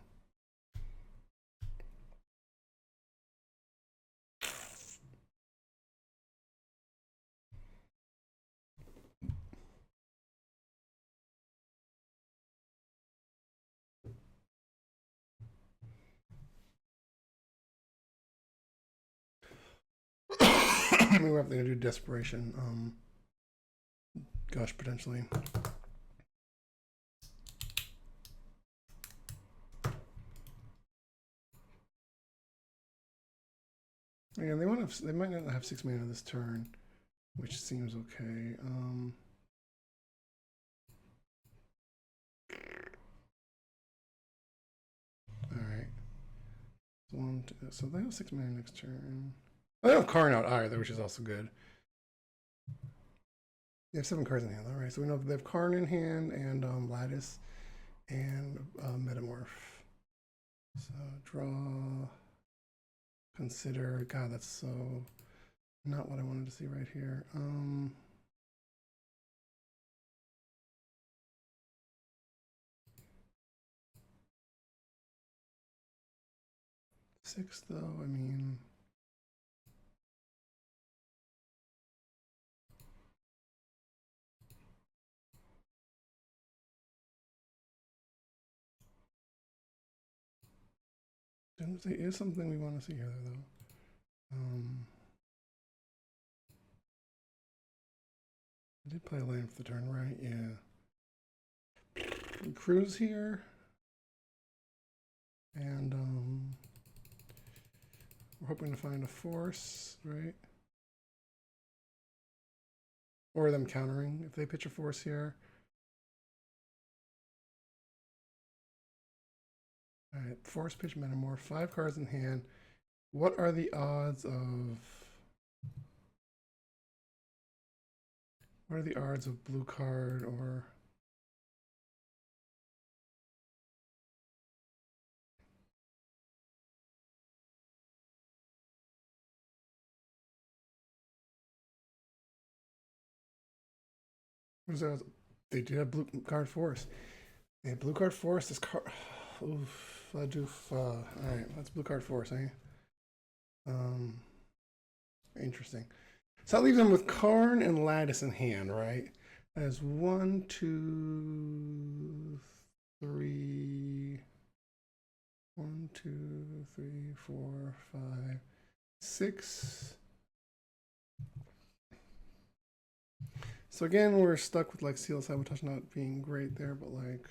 Maybe we're having to do desperation. Gosh, potentially. Yeah, they might not have 6 mana this turn, which seems okay. All right. So they have 6 mana next turn. Oh, they don't have Karn out either, which is also good. They have 7 cards in hand, all right. So we know they have Karn in hand and Lattice and Metamorph. So draw, consider. God, that's so not what I wanted to see right here. 6 though, I mean. There is something we want to see here though. I did play a land for the turn, right? Yeah. We cruise here. And we're hoping to find a force, right? Or them countering if they pitch a force here. All right, force pitch Metamorph, 5 cards in hand. What are the odds of... What are the odds of blue card or... What is that? They do have blue card force. They have blue card force. This card... Oof, all right, that's blue card force, eh? Interesting. So that leaves them with Karn and Lattice in hand, right? As 1, 2, 3, 1, 2, 3, 4, 5, 6. So again, we're stuck with like Seal Sabotage not being great there, but like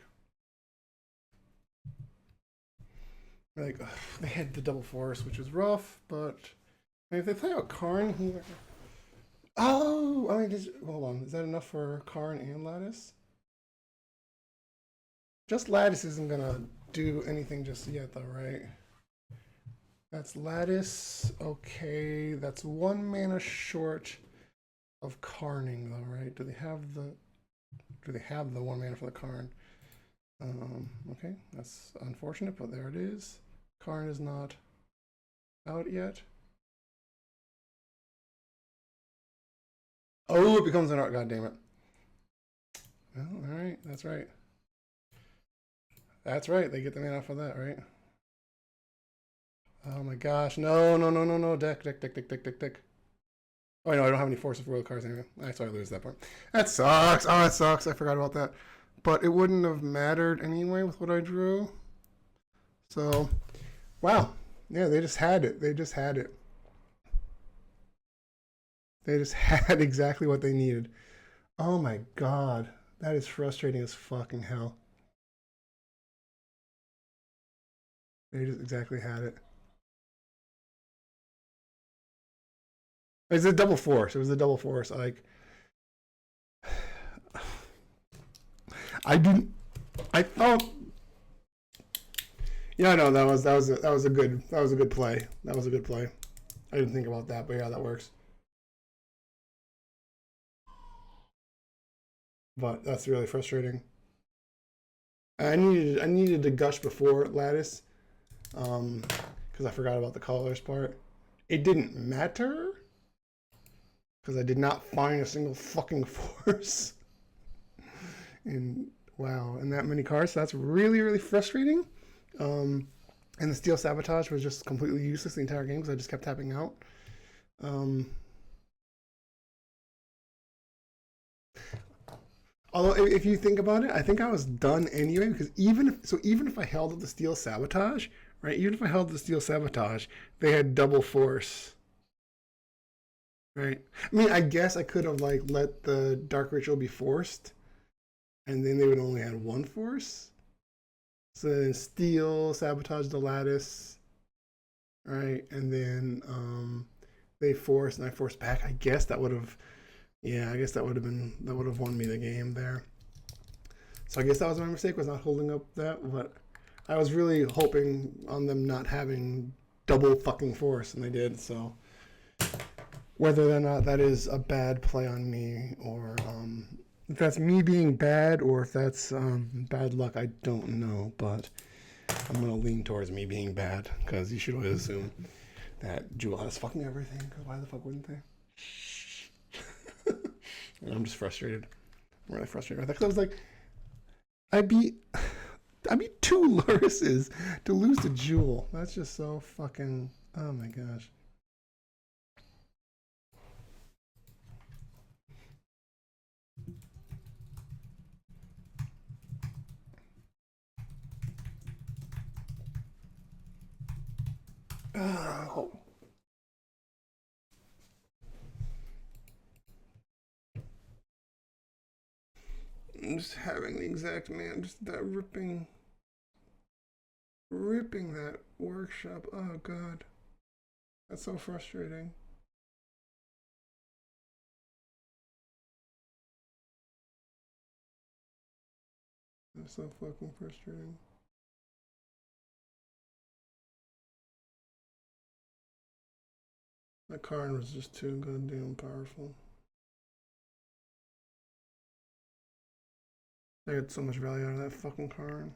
ugh, they had the double force, which was rough, but I mean, if they play out Karn here. Oh, I mean, hold on. Is that enough for Karn and Lattice? Just Lattice isn't gonna do anything just yet, though, right? That's Lattice. Okay, that's 1 mana short of Karning, though, right? Do they have the 1 mana for the Karn? Okay, that's unfortunate, but there it is. Karn is not out yet. Oh, it becomes an art. God damn it. Well, all right, that's right. That's right. They get the mana for that, right? Oh my gosh! No, no, no, no, no! Deck. Oh no, I don't have any force of royal cards anyway. So I lose that part. That sucks. Oh, that sucks. I forgot about that. But it wouldn't have mattered anyway with what I drew. So, wow. Yeah, they just had it. They just had it. They just had exactly what they needed. Oh my god. That is frustrating as fucking hell. They just exactly had it. It's a double force. It was a double force. Like, I didn't. I thought. Yeah, no, that was a good play. That was a good play. I didn't think about that, but yeah, that works. But that's really frustrating. I needed to gush before lattice, because I forgot about the colors part. It didn't matter because I did not find a single fucking force. And wow, and that many cards. So that's really frustrating. And the steel sabotage was just completely useless the entire game because I just kept tapping out. Although if you think about it, I think I was done anyway because even if I held up the steel sabotage, right? Even if I held the steel sabotage, they had double force. Right. I mean, I guess I could have like let the dark ritual be forced, and then they would only have one force. So then steel sabotage the lattice, right? And then they forced and I forced back. I guess that would have, yeah, I guess that would have won me the game there. So I guess that was my mistake, was not holding up that. But I was really hoping on them not having double fucking force, and they did. So whether or not that is a bad play on me, or if that's me being bad, or if that's bad luck, I don't know. But I'm gonna lean towards me being bad, because you should always assume that Jewel has fucking everything. Because why the fuck wouldn't they? And I'm just frustrated. I'm really frustrated with that. Because I was like, I beat 2 Lurises to lose to Jewel. That's just so fucking. Oh my gosh. Oh. I'm just having the exact man, just that ripping that workshop. Oh god, that's so frustrating. That's so fucking frustrating. That card was just too goddamn powerful. I got so much value out of that fucking card.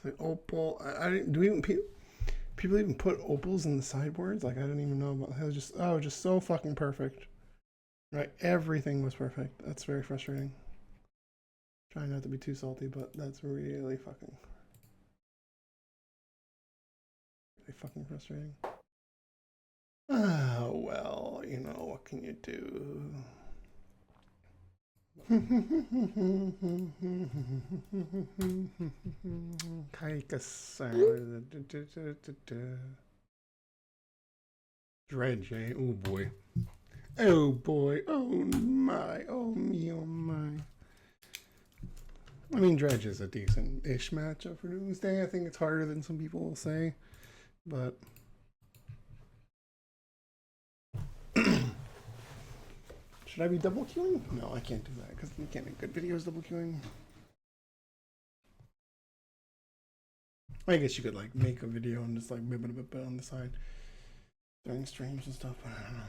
The opal. I didn't. Do we even people even put opals in the sideboards? Like I didn't even know about. It was just so fucking perfect. Right, everything was perfect. That's very frustrating. Trying not to be too salty, but that's really fucking frustrating. Ah, well, you know, what can you do? Dredge, eh? Oh boy. Oh boy. Oh my. Oh me. Oh my. I mean, Dredge is a decent-ish matchup for Doomsday. I think it's harder than some people will say, but should I be double queuing? No, I can't do that because you can't make good videos double queuing. I guess you could like make a video and just like bit on the side during streams and stuff, but I don't know.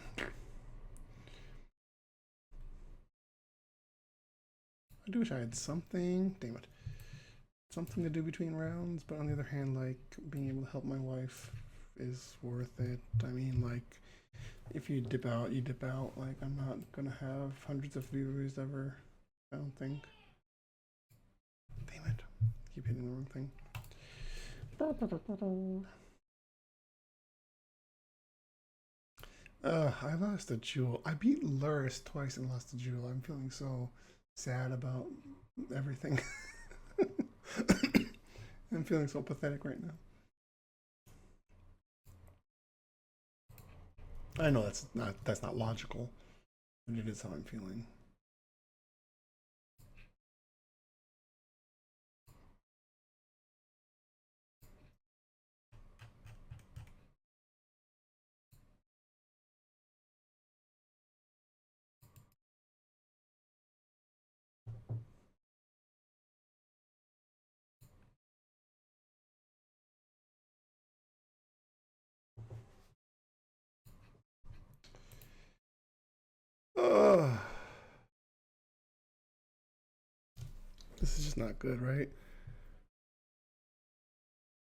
I do wish I had something. Damn it. Something to do between rounds, but on the other hand, like being able to help my wife is worth it. I mean, like if you dip out, you dip out. Like I'm not gonna have hundreds of viewers ever. I don't think. Damn it! Keep hitting the wrong thing. I lost a Jewel. I beat Luris twice and lost a Jewel. I'm feeling so sad about everything. I'm feeling so pathetic right now. I know that's not logical, but it is how I'm feeling. This is just not good, right?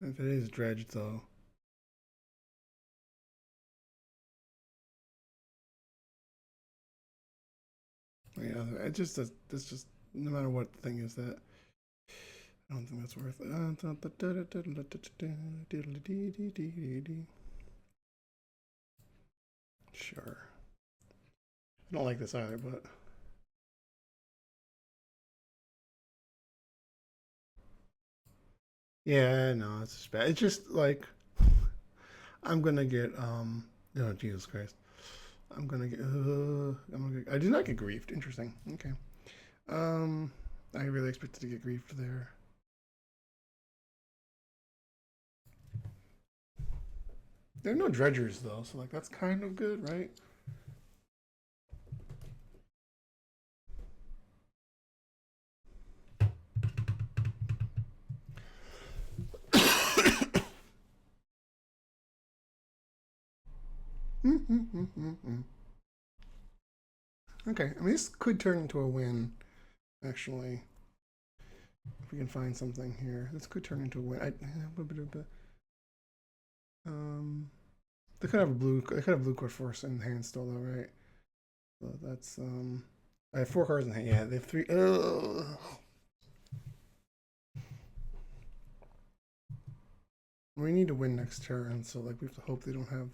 If it is dredged, though. Yeah, it just does. It's just no matter what the thing is that I don't think that's worth it. Sure. I don't like this either, but yeah, no, it's just bad. It's just like I'm gonna get oh Jesus Christ. I did not get griefed. Interesting. Okay. Um I really expected to get griefed there. There are no dredgers though, so like that's kind of good, right? Okay, I mean this could turn into a win, actually. If we can find something here, this could turn into a win. Um, they could have a blue. They could have blue card force in hand still, though, right? So that's I have 4 cards in hand. Yeah, they have 3. We need to win next turn, so like we have to hope they don't have.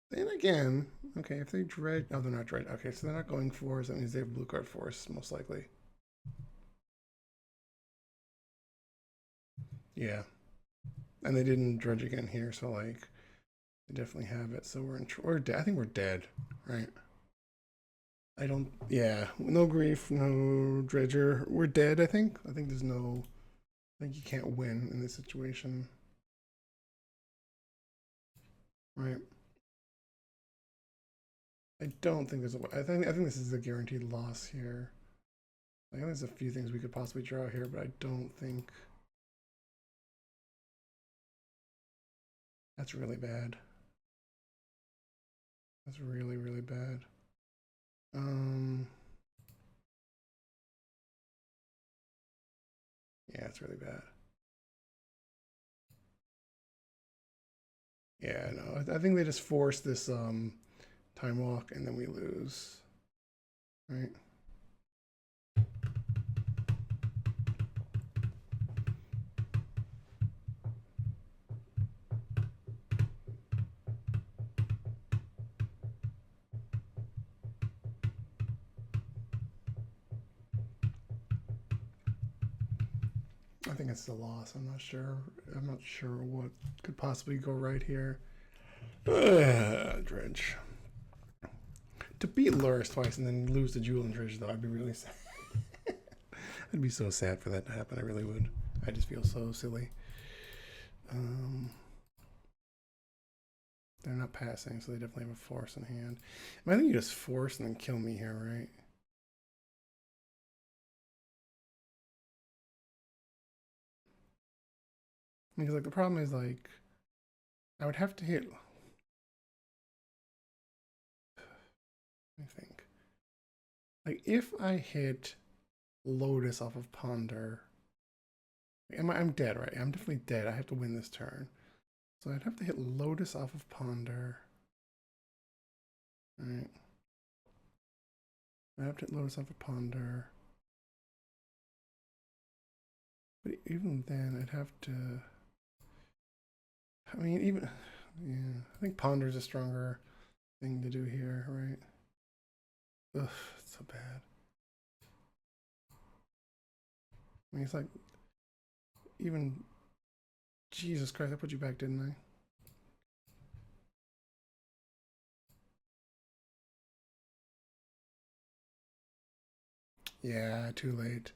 Then again, okay, if they dredge, oh, they're not dredge. Okay, so they're not going force. That means they have blue card force, most likely. Yeah, and they didn't dredge again here, so like they definitely have it. So we're dead. I think we're dead, right? I don't. Yeah, no grief, no dredger. We're dead. I think. I think there's no. I think you can't win in this situation, right? I don't think there's a. I think this is a guaranteed loss here. I think there's a few things we could possibly draw here, but I don't think that's really bad. That's really really bad. Um. Yeah, it's really bad. Yeah, no, I think they just force this time walk and then we lose, right? I think it's the loss. I'm not sure. I'm not sure what could possibly go right here. Dredge. To beat Luris twice and then lose the Jewel and Dredge, though, I'd be really sad. I'd be so sad for that to happen. I really would. I just feel so silly. They're not passing, so they definitely have a force in hand. I think you just force and then kill me here, right? Because like the problem is like I would have to hit. Let me think. Like if I hit Lotus off of Ponder, I'm dead, right? I'm definitely dead. I have to win this turn. So I'd have to hit Lotus off of Ponder. Right. I have to hit Lotus off of Ponder. But even then, I'd have to. I mean, even. Yeah. I think Ponder's a stronger thing to do here, right? Ugh, it's so bad. I mean, it's like. Even. Jesus Christ, I put you back, didn't I? Yeah, too late.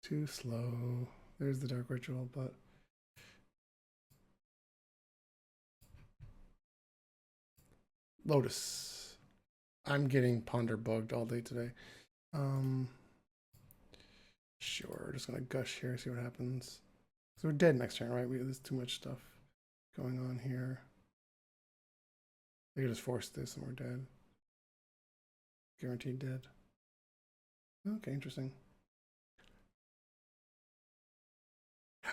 Too slow. There's the Dark Ritual, but Lotus. I'm getting Ponder bugged all day today. Um, sure, just gonna gush here, see what happens. So we're dead next turn, right? There's too much stuff going on here. They could just force this and we're dead. Guaranteed dead. Okay, interesting.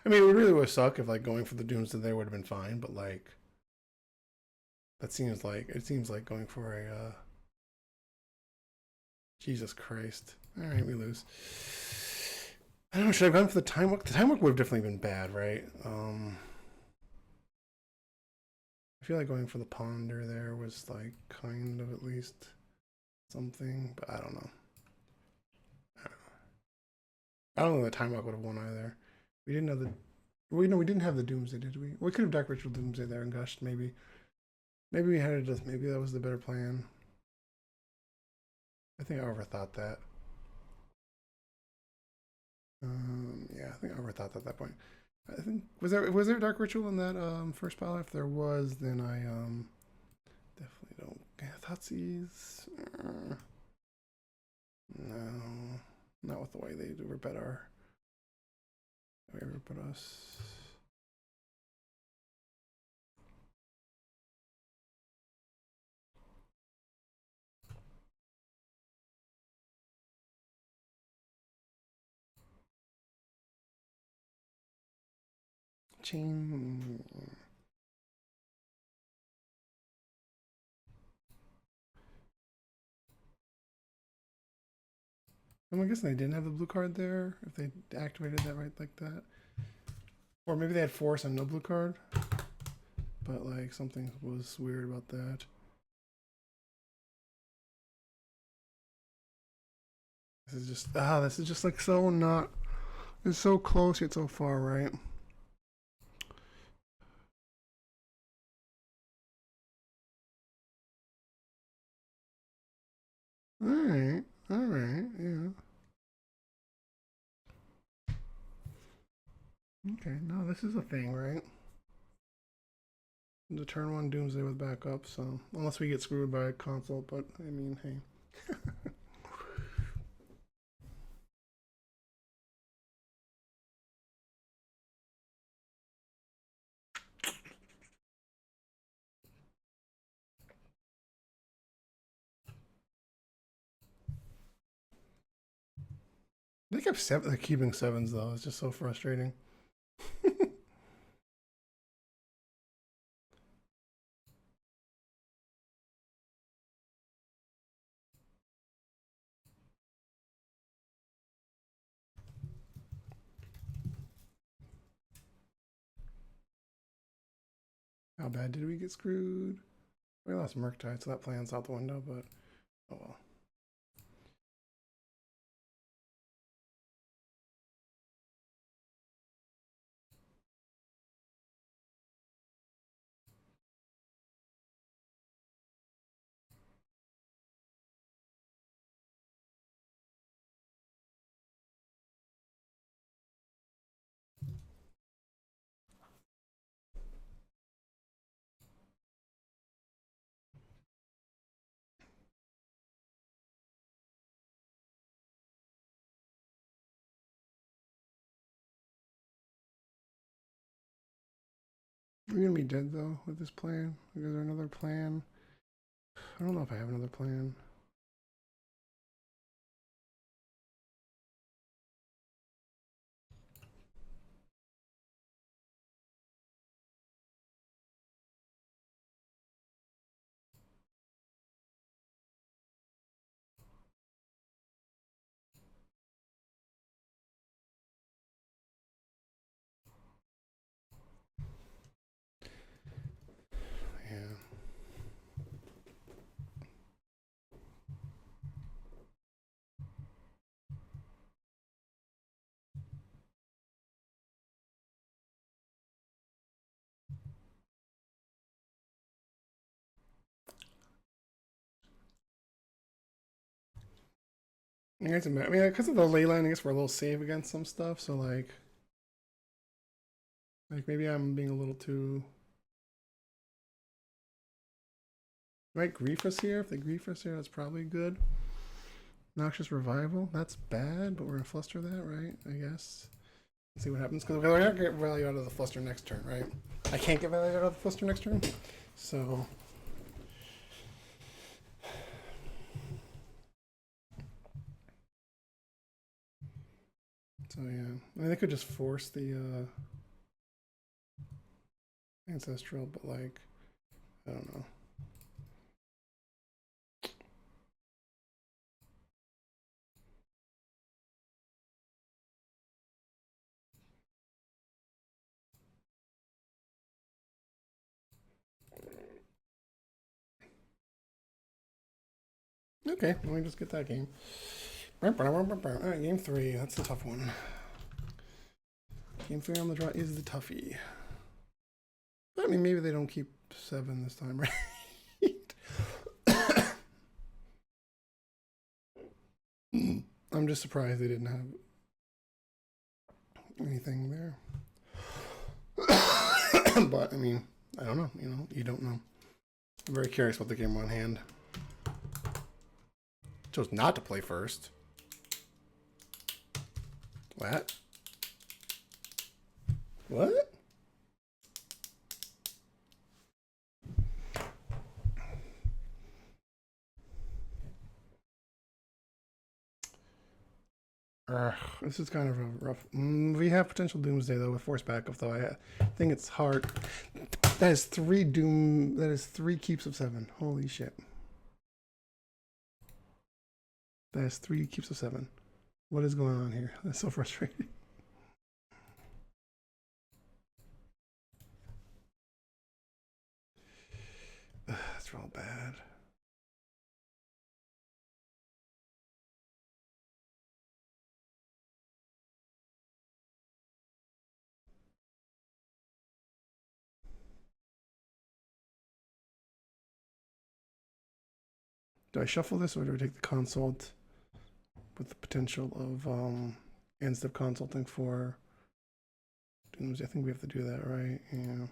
I mean, it really would suck if like going for the Doomsday there would have been fine, but like that seems like it seems like going for a Jesus Christ. All right, we lose. I don't know. Should I have gone for the time walk? The time walk would have definitely been bad, right? I feel like going for the ponder there was like kind of at least something, but I don't know. I don't know the time walk would have won either. We didn't have the. We didn't have the Doomsday, did we? We could have Dark Ritual Doomsday there and gushed maybe. Maybe we had it just. Maybe that was the better plan. I think I overthought that. Yeah, I think I overthought that at that point. I think was there Dark Ritual in that first pile? If there was, then I definitely don't. Yeah, Thoughtseize. No, not with the way they do rebet our. They rebet us. Chain. I'm guessing they didn't have the blue card there if they activated that right like that. Or maybe they had force and no blue card. But like something was weird about that. This is just like so not, it's so close yet so far, right? Alright, alright, yeah. Okay, no, this is a thing, right? The turn one Doomsday with backup, so unless we get screwed by a consult, but I mean, hey. They kept they're keeping sevens though. It's just so frustrating. How bad did we get screwed? We lost Murktide, so that plan's out the window, but oh well. We're gonna be dead though with this plan. Is there another plan? I don't know if I have another plan. Yeah. I mean, because of the ley line, I guess we're a little safe against some stuff. So like maybe I'm being a little too. Might grief us here. If they grief us here, that's probably good. Noxious Revival. That's bad, but we're gonna fluster that, right? I guess. Let's see what happens because we're not gonna get value out of the fluster next turn, right? I can't get value out of the fluster next turn, so. So yeah, I mean they could just force the ancestral, but like I don't know. Okay, let me just get that game. All right, game 3. That's the tough one. Game 3 on the draw is the toughie. I mean, maybe they don't keep 7 this time, right? I'm just surprised they didn't have anything there. But I mean, I don't know. You don't know. I'm very curious what the game on hand. Chose not to play first. What? What? This is kind of a rough. We have potential doomsday though with force backup though. I think it's hard. That is 3 doom. That is 3 keeps of 7. Holy shit. That is 3 keeps of 7. What is going on here? That's so frustrating. That's real bad. Do I shuffle this or do I take the consult with the potential of end up consulting for dooms? I think we have to do that, right? Yeah.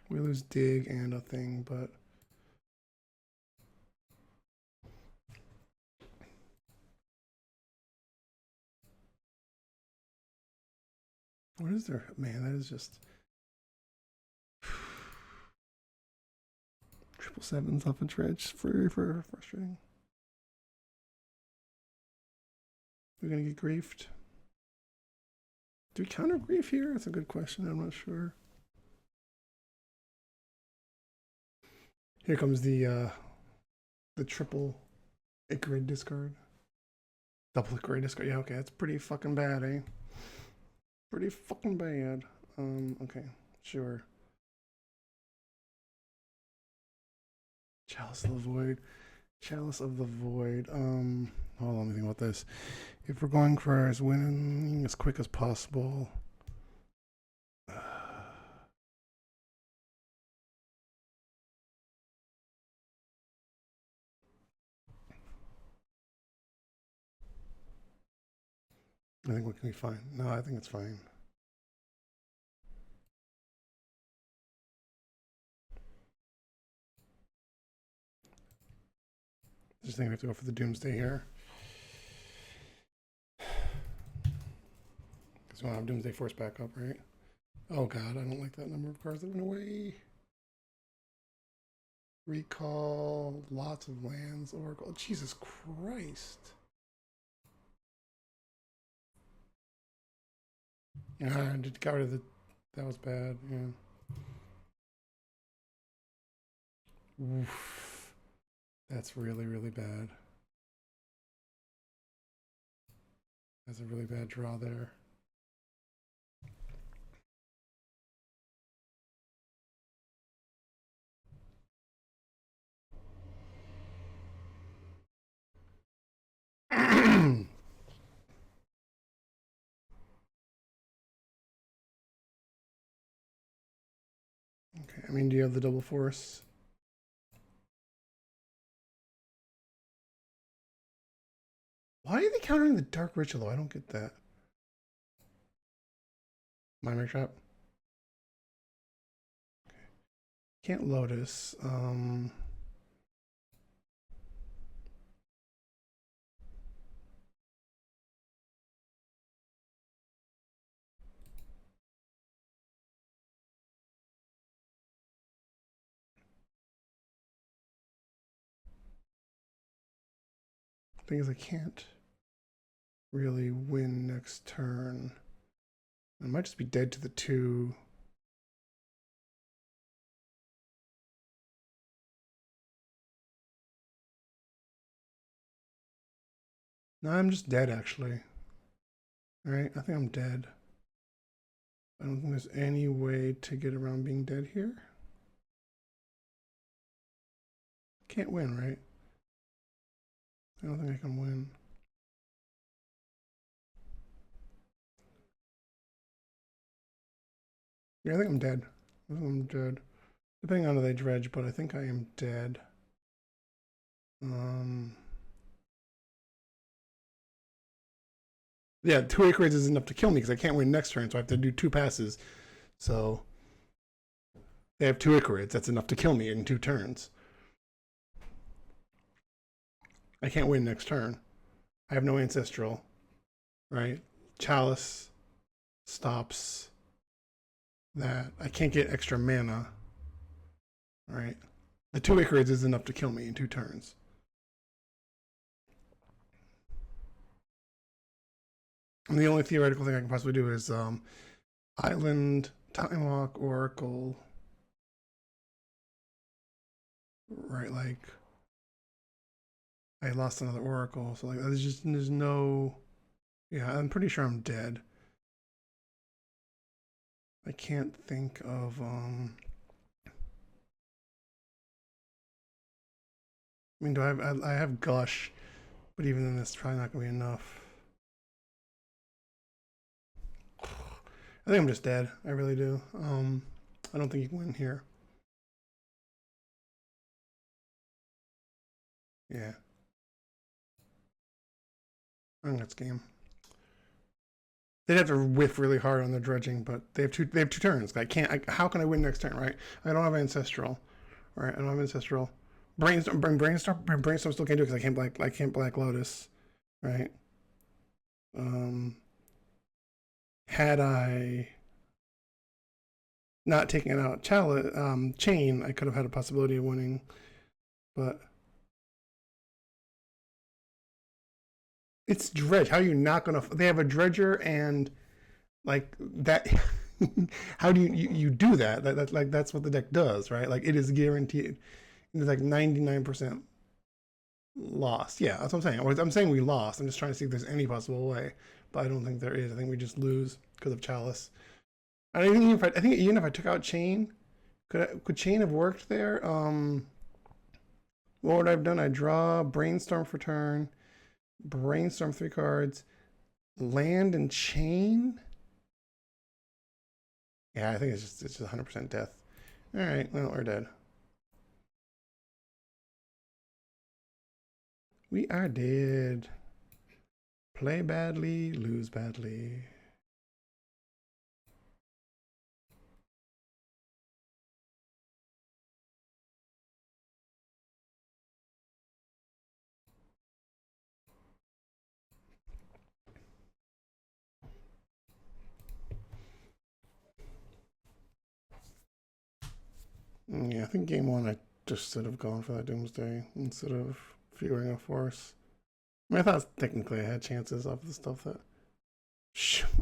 We lose dig and a thing, but what is there? Man, that is just triple sevens off a dredge. Very, very frustrating. We're gonna get griefed. Do we counter grief here? That's a good question. I'm not sure. Here comes the triple Icarus discard. Double Icarus discard. Yeah, okay, that's pretty fucking bad, eh? Pretty fucking bad. Okay, sure. Chalice of the Void. Chalice of the Void. Hold on, let me think about this. If we're going for as winning as quick as possible. I think we can be fine. No, I think it's fine. I just think we have to go for the Doomsday here. Because we want to have Doomsday Force back up, right? Oh god, I don't like that number of cards that went away. Recall, lots of lands, Oracle. Jesus Christ. Yeah, I just got rid of the. That was bad, yeah. Oof. That's really, really bad. That's a really bad draw there. Okay, I mean, do you have the double force? Why are they countering the Dark Ritual? I don't get that. Mind Trap. Okay. Can't Lotus. Thing is, I can't. really win next turn. I might just be dead to the 2. No, I'm just dead actually. Alright, I think I'm dead. I don't think there's any way to get around being dead here. Can't win, right? I don't think I can win. Yeah, I think I'm dead. I think I'm dead. Depending on how they dredge, but I think I am dead. Yeah, 2 acres is enough to kill me because I can't win next turn, so I have to do 2 passes. So they have 2 Icarids. That's enough to kill me in 2 turns. I can't win next turn. I have no ancestral, right? Chalice stops that. I can't get extra mana, right? The 2 Icarids is enough to kill me in 2 turns. And the only theoretical thing I can possibly do is Island, Time Walk, Oracle. Right, like I lost another Oracle, so like there's no. Yeah, I'm pretty sure I'm dead. I can't think of I mean, I have Gush, but even then, that's probably not gonna be enough. I think I'm just dead. I really do. I don't think you can win here. Yeah. I think that's game. They'd have to whiff really hard on their dredging, but they have two turns. I can't. How can I win next turn? Right? I don't have ancestral. Right? I don't have ancestral. Brainstorm still can't do it because I can't black lotus. Right? Had I not taken out chain, I could have had a possibility of winning, but it's dredge. How are you not gonna? They have a dredger and like that. How do you do that? That's what the deck does, right? Like it is guaranteed. It's like 99% lost. Yeah, that's what I'm saying. I'm saying we lost. I'm just trying to see if there's any possible way, but I don't think there is. I think we just lose because of Chalice. I think even if I took out Chain, could Chain have worked there? What would I have done? I draw Brainstorm for turn, Brainstorm 3 cards, land and Chain. Yeah, I think it's just 100% death. All right, well, we're dead. We are dead. Play badly, lose badly. Yeah, I think game 1 I just should have gone for that Doomsday instead of figuring a force. I mean, I thought technically I had chances off the stuff that.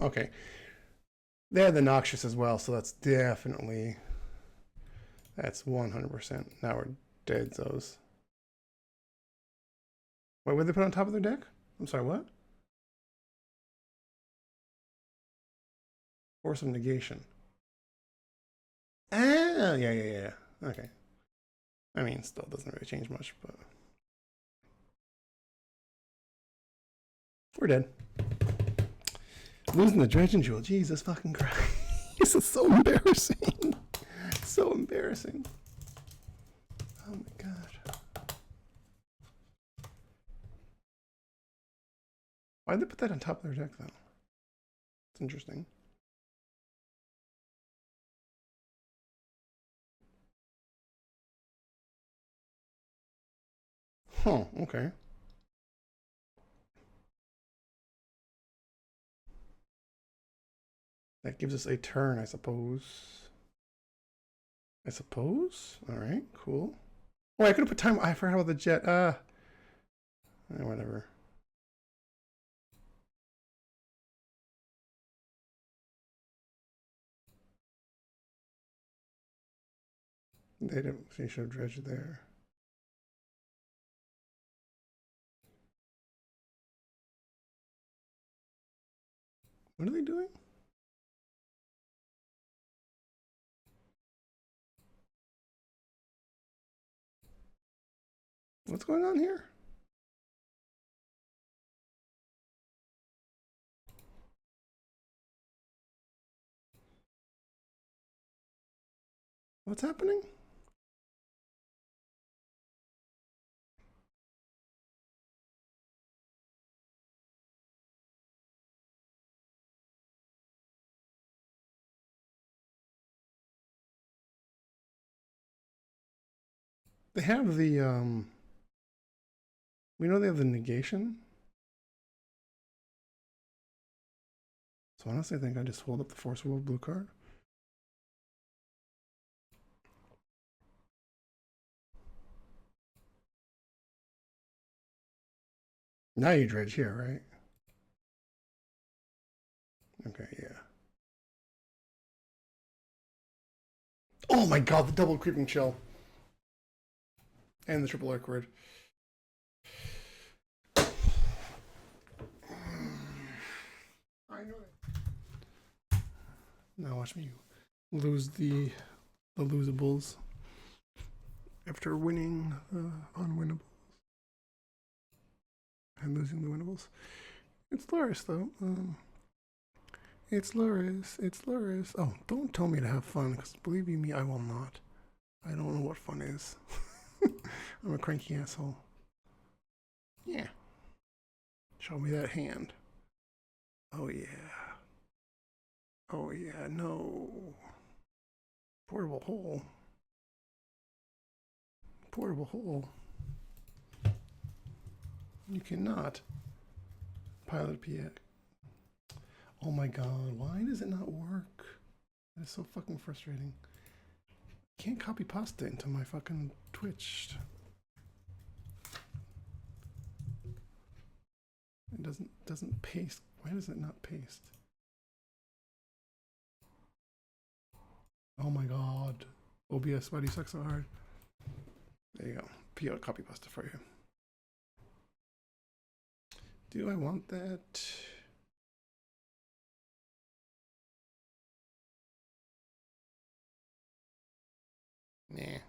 Okay. They had the Noxious as well, so that's definitely. That's 100%. Now we're dead, those. What would they put on top of their deck? I'm sorry, what? Force of negation. Ah, yeah. Okay. I mean, still doesn't really change much, but. We're dead. Losing the Dredging Jewel. Jesus fucking Christ. This is so embarrassing. So embarrassing. Oh my god. Why'd they put that on top of their deck, though? It's interesting. Huh, okay. That gives us a turn, I suppose. All right, cool. Oh, I could have put time. I forgot about the jet. Whatever. They didn't. She should have dredged there. What are they doing? What's going on here? What's happening? They have the we know they have the negation. So honestly, I think I just hold up the Force World blue card. Now you dredge here, right? Okay, yeah. Oh my god, the double creeping chill. And the triple arc word. I know it. Now watch me lose the losables after winning the unwinnables. And losing the winnables. It's Loris though. It's Loris. It's Loris. Oh, don't tell me to have fun, because believe you me, I will not. I don't know what fun is. I'm a cranky asshole. Yeah. Show me that hand. Oh yeah. Oh yeah, no. Portable hole. Portable hole. You cannot. Pilot PX. Oh my god, why does it not work? That is so fucking frustrating. I can't copy pasta into my fucking Twitch. It doesn't paste. Why does it not paste? Oh my god. OBS, why do you suck so hard? There you go. PO copy pasta for you. Do I want that? Nah.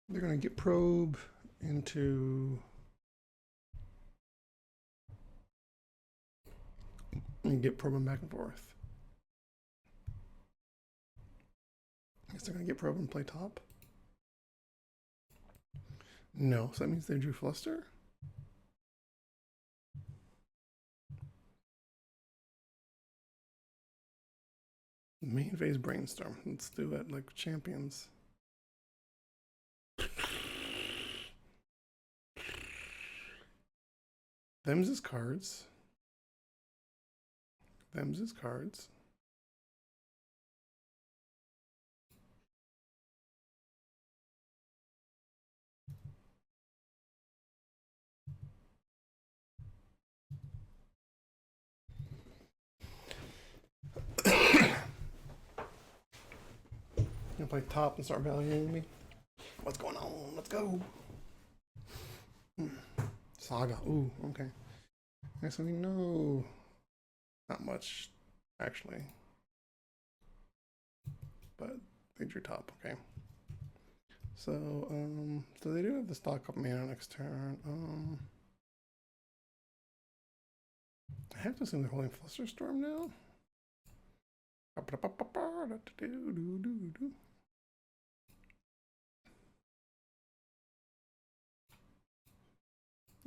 They're gonna get probe into and get probing back and forth. I guess they're gonna get probe and play top. No, so that means they drew fluster. Main phase brainstorm. Let's do it like champions. Them's his cards. Them's his cards. Gonna play top and start valuing me. What's going on? Let's go. Saga. Ooh, okay. So we know not much, actually. But they drew top, okay. So, so they do have the stock up mana next turn. I have to assume they're holding Flusterstorm now.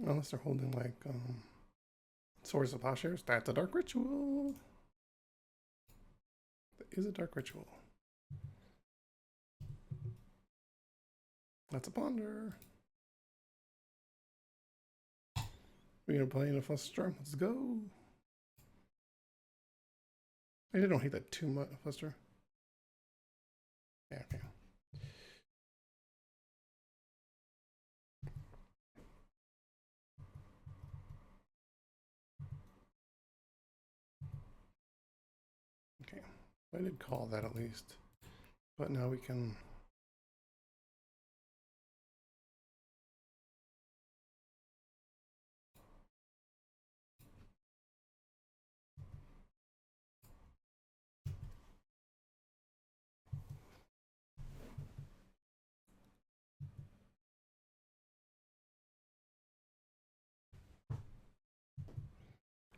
Unless they're holding like Swords of Plowshares. That's a Dark Ritual. That is a Dark Ritual. That's a Ponder. We're gonna play in a Flusterstorm. Let's go. I don't hate that too much, Fluster. Yeah, okay. I did call that at least. But now we can...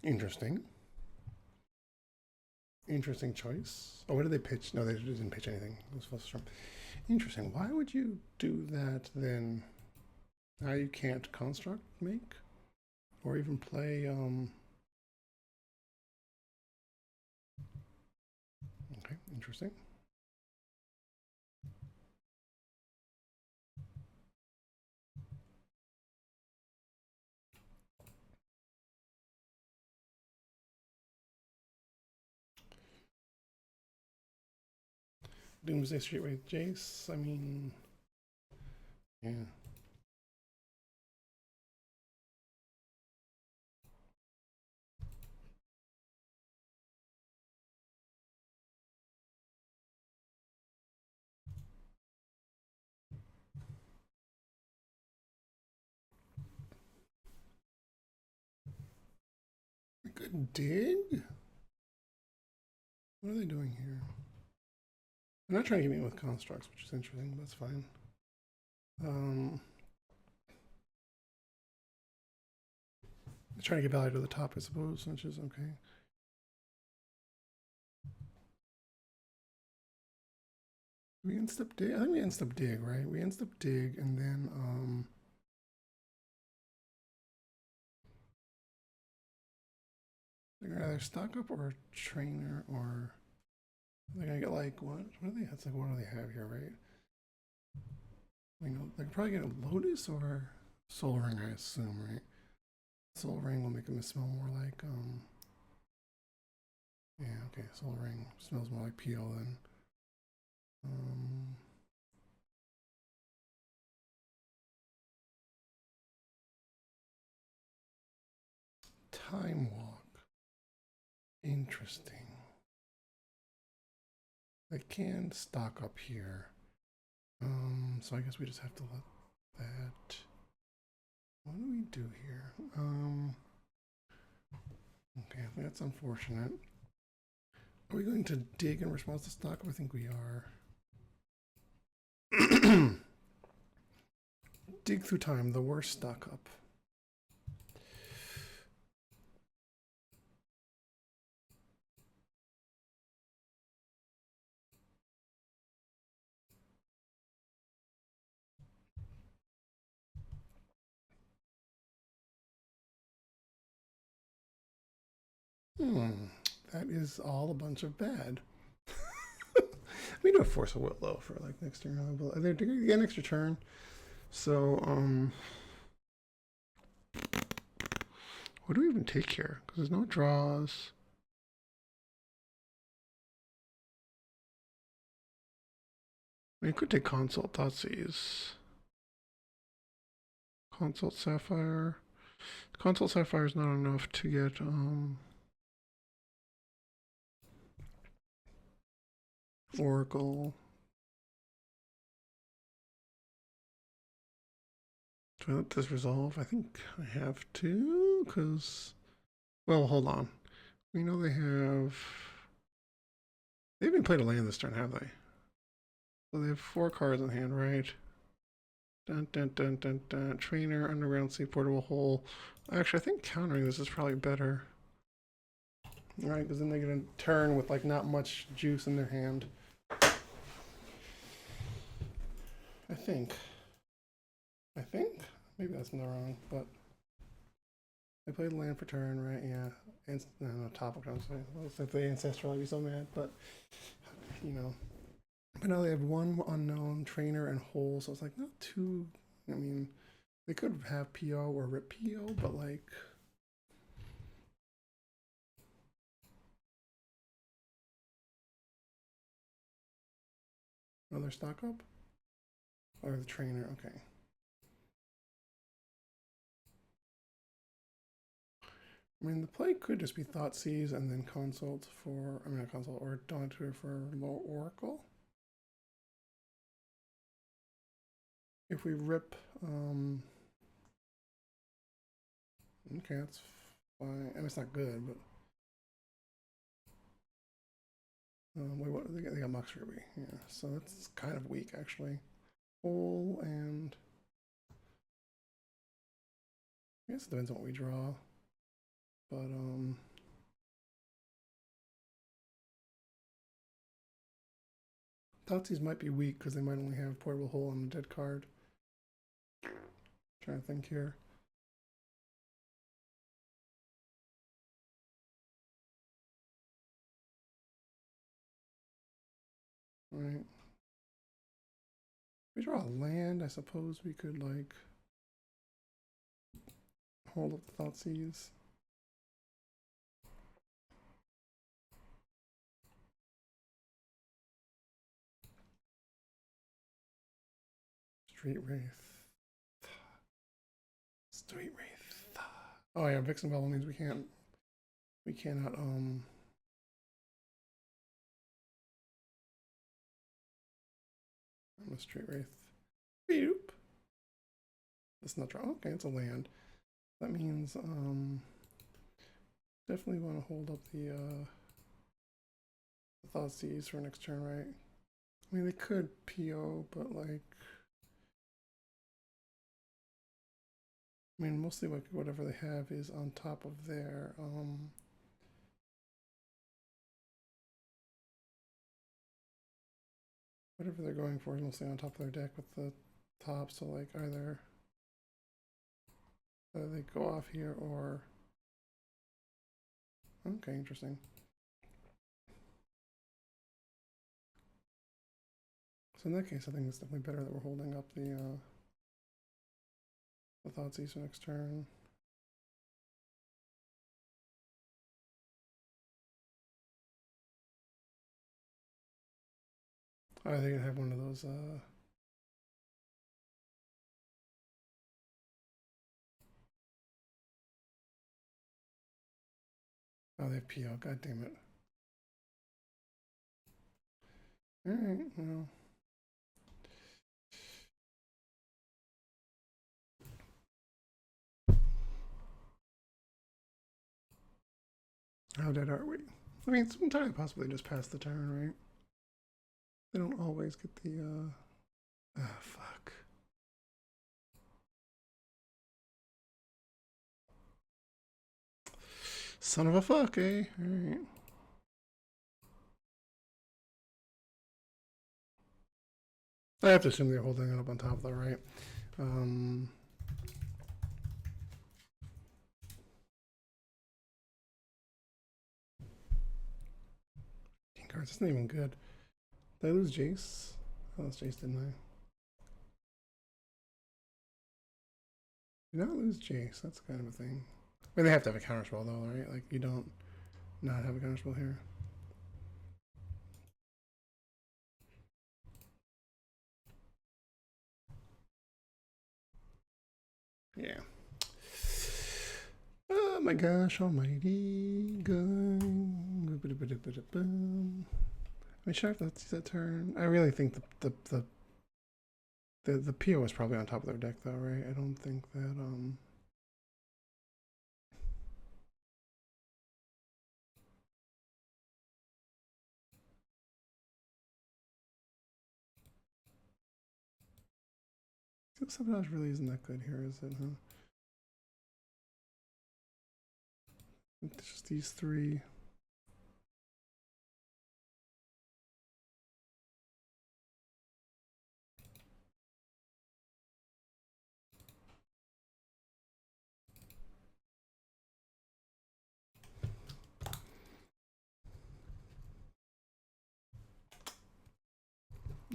Interesting. Interesting choice. Oh, what did they pitch? No, they didn't pitch anything. It was supposed to. Interesting. Why would you do that then? Now you can't construct make? Or even play, okay, interesting. Doomsday Streetway Jace, I mean, yeah. Good dig? What are they doing here? They're not trying to get me with constructs, which is interesting, but that's fine. They're trying to get value to the top, I suppose, which is okay. We insta dig. I think we insta dig, right? We insta dig, and then they're gonna either stock up or a trainer, or they're gonna get like what? What do they? That's like what do they have here, right? We know they're probably get a Lotus or Soul Ring, I assume, right? Soul Ring will make them smell more like yeah, okay. Soul Ring smells more like PO than Time Walk. Interesting. They can stock up here. So I guess we just have to let that. What do we do here? Okay, I think that's unfortunate. Are we going to dig in response to stock up? I think we are. Dig through time, the worst stock up. That is all a bunch of bad. We do a Force of Will though for like next turn. But they're going to get an extra turn. So, what do we even take here? Because there's no draws. We could take Consult Thoughtseize. Consult Sapphire. Consult Sapphire is not enough to get Oracle. Do I let this resolve? I think I have to, because, well, hold on. We know they have, they haven't played a land this turn, have they? So they have 4 cards in hand, right? Dun, dun, dun, dun, dun. Trainer, Underground Sea, Portable Hole. Actually, I think countering this is probably better. Right, because then they're going to turn with like not much juice in their hand. I think. Maybe that's not wrong, but they played land for turn, right? Yeah. And no, topic, I'm saying. Well, if they ancestral, I'd be so mad, but you know. But now they have 1 unknown trainer and hole, so it's like not too. I mean, they could have PO or rip PO, but like. Another stock up? Or the trainer, okay. I mean, the play could just be Thoughtseize and then consult for, I mean, not consult, or Daunter for low Oracle. If we rip, okay, that's fine. I mean, it's not good, but wait, what? They got Mox Ruby. Yeah, so that's kind of weak actually. Hole and I guess it depends on what we draw, but Thoughtseize might be weak because they might only have Portable Hole on the dead card. Trying to think here. All right. If we draw a land, I suppose we could like hold up the Thoughtseize. Street Wraith. Street Wraith. Oh yeah, Vixen Bubble means we cannot I'm a Street Wraith. Boop. That's not draw. Okay, it's a land. That means definitely want to hold up the Thoughtseize for next turn, right? I mean, they could PO, but like, I mean, mostly like whatever they have is on top of their whatever they're going for is mostly on top of their deck with the top. So like either they go off here or okay, interesting. So in that case, I think it's definitely better that we're holding up the Thoughtseize for next turn. Oh, they're gonna have one of those oh, they have PO. God damn it. All right, well. How dead are we? I mean, it's entirely possible they just pass the turn, right? They don't always get the, ah, fuck. Son of a fuck, eh? Alright. I have to assume they're holding it up on top though, right? 15 cards, that's not even good. Did I lose Jace? I lost Jace, didn't I? Did not lose Jace, that's kind of a thing. I mean, they have to have a counterspell though, right? Like, you don't not have a counterspell here. Yeah. Oh my gosh, almighty gun. I mean, sure, that's that turn. I really think the PO is probably on top of their deck though, right? I don't think that Sabotage really isn't that good here, is it, huh? It's just these three.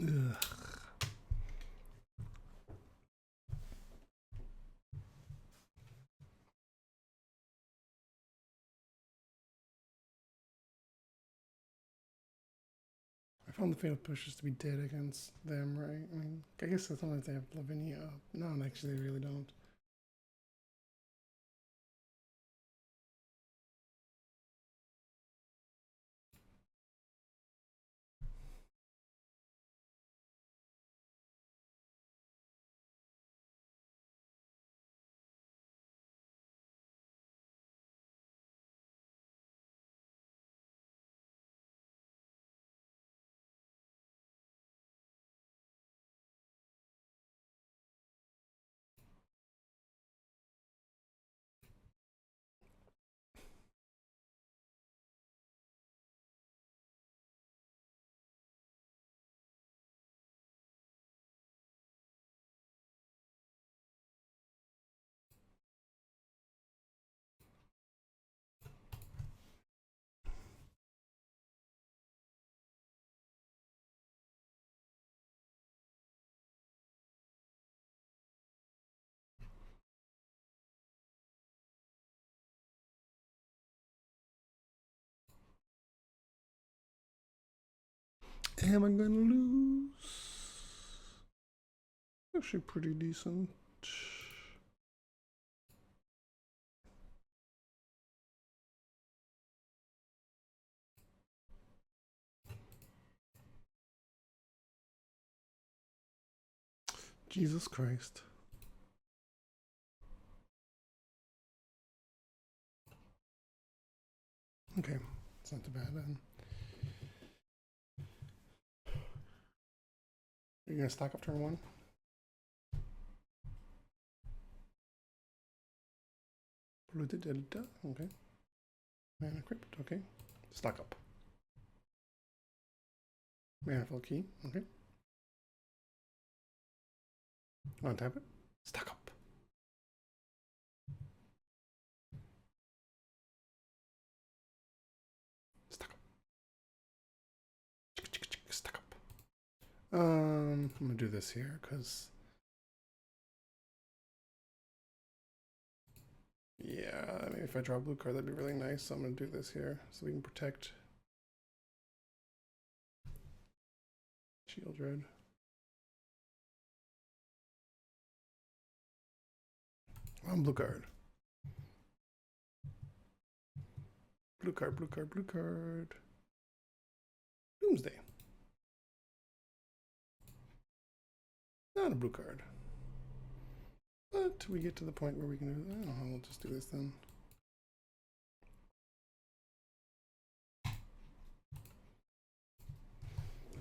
Ugh. I found the fatal pushes to be dead against them, right? I mean, I guess sometimes they have Lavinia up. No, actually, they really don't. Am I gonna lose? Actually pretty decent. Jesus Christ. Okay, it's not too bad then. You're gonna stack up turn one? Okay. Mana crypt, okay. Stack up. Mana fill key, okay. Untap it. Stack up. Stack up. Stack up. I'm gonna do this here because yeah, maybe if I draw a blue card, that'd be really nice. So I'm gonna do this here so we can protect Shield Red. One blue card. Blue card, blue card, blue card. Doomsday. Not a blue card. But we get to the point where we can, I don't know, we'll just do this then.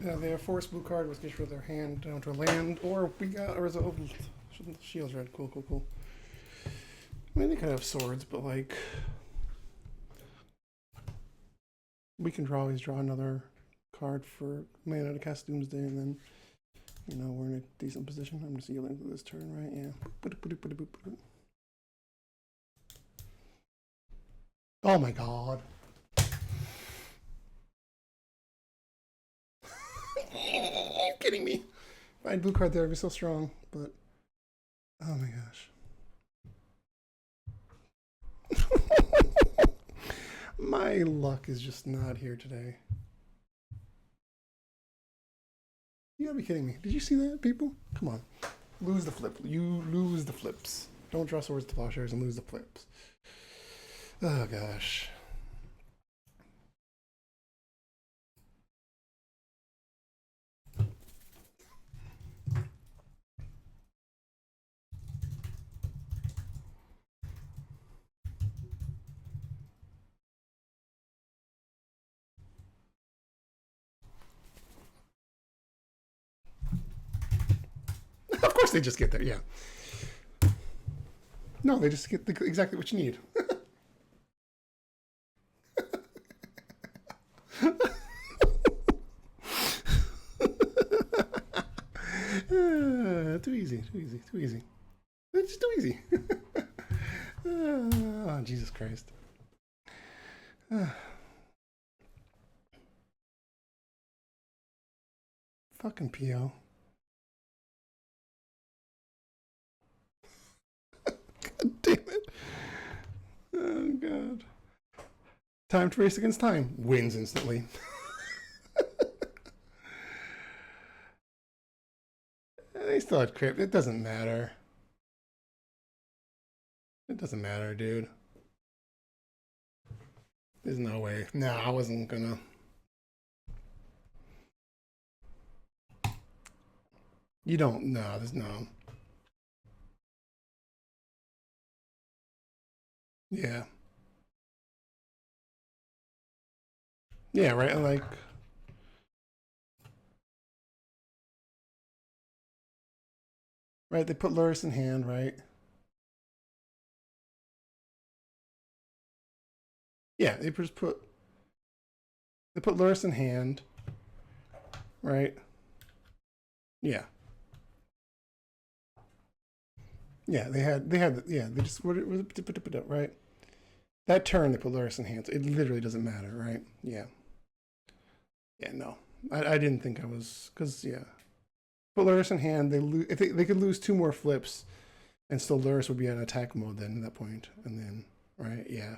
Yeah, they have force blue card, which gets rid of their hand down to a land, or we got a result. Shields red, cool, cool, cool. I mean, they could have swords, but like, we can always draw another card for mana to cast Doomsday, and then, you know, we're in a decent position. I'm just yielding to this turn, right? Yeah. Oh my god. Are you kidding me? If I had blue card there, it'd be so strong, but oh my gosh. My luck is just not here today. You gotta be kidding me. Did you see that, people? Come on. Lose the flip. You lose the flips. Don't draw swords to plowshares and lose the flips. Oh gosh. Of course they just get there, yeah. No, they just get exactly what you need. Too easy, too easy, too easy. It's just too easy. Oh, Jesus Christ. Fucking PO. God damn it. Oh, God. Time to race against time. Wins instantly. They still had crypt. It doesn't matter. It doesn't matter, dude. There's no way. No, I wasn't gonna. You don't. No, there's no. Yeah. Yeah, right? Like. Right, they put Luris in hand, right? Yeah, they just put. They put Luris in hand, right? Yeah. Yeah, yeah, they just, right? That turn, they put Luris in hand, so it literally doesn't matter, right? Yeah. Yeah, no. I didn't think I was, because, yeah. Put Luris in hand, if they could lose 2 more flips, and still Luris would be on attack mode then at that point, and then, right? Yeah.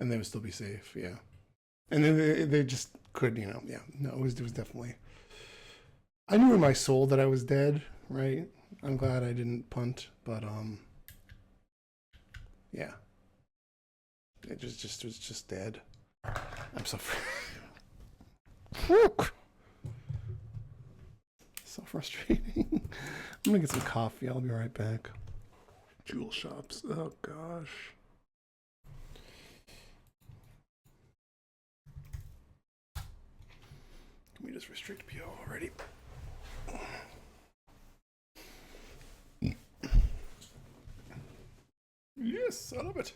And they would still be safe, yeah. And then they just could, you know, yeah. No, it was definitely. I knew in my soul that I was dead, right? I'm glad I didn't punt, but yeah, it was just dead. I'm so so frustrating. I'm gonna get some coffee. I'll be right back. Jewel shops. Oh gosh. Can we just restrict PO already? Yes, I love it.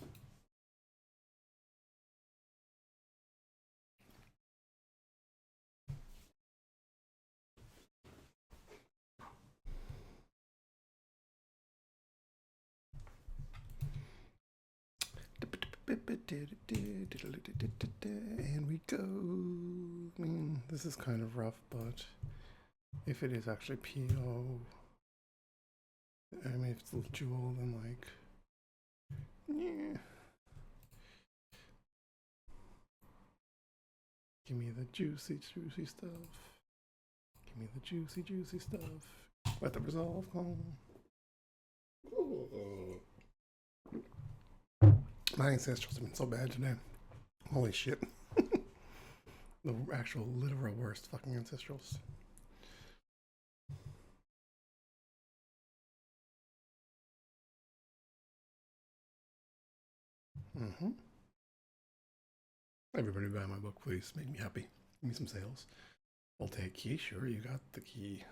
And we go. I mean, this is kind of rough, but if it is actually PO, I mean, if it's a jewel, then like, yeah. Give me the juicy, juicy stuff. Give me the juicy, juicy stuff. Let the resolve come. My ancestrals have been so bad today. Holy shit. The actual literal worst fucking ancestrals. Mm-hmm. Everybody buy my book, please. Make me happy. Give me some sales. I'll take key. Sure, you got the key.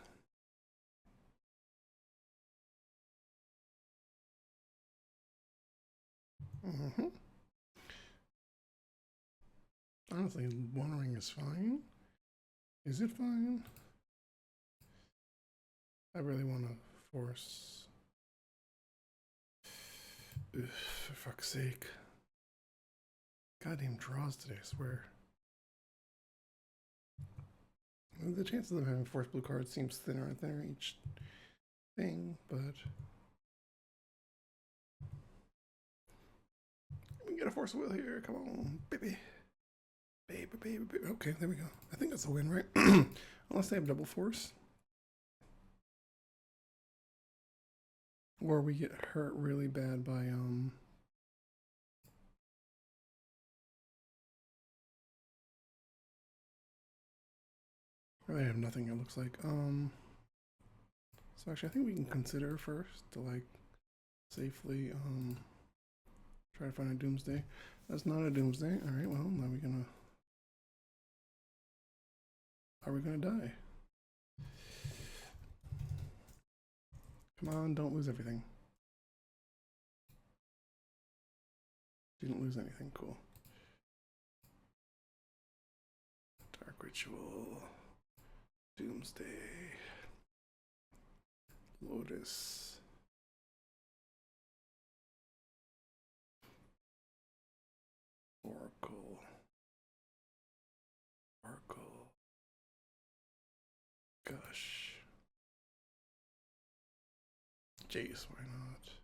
Mm-hmm. Honestly, One Ring is fine. Is it fine? I really want to force. Ugh, for fuck's sake. Goddamn draws today, I swear. The chances of having force blue cards seems thinner and thinner each thing, but we get a force wheel here. Come on, baby. Baby, baby, baby. Okay, there we go. I think that's a win, right? Unless they have double force. Or we get hurt really bad by I have nothing, it looks like. So actually I think we can consider first to like safely try to find a doomsday. That's not a doomsday. Alright, well now are we gonna die? Come on, don't lose everything. Didn't lose anything, cool. Dark Ritual, Doomsday, Lotus. Oracle. Oracle. Gosh. Jace, why not?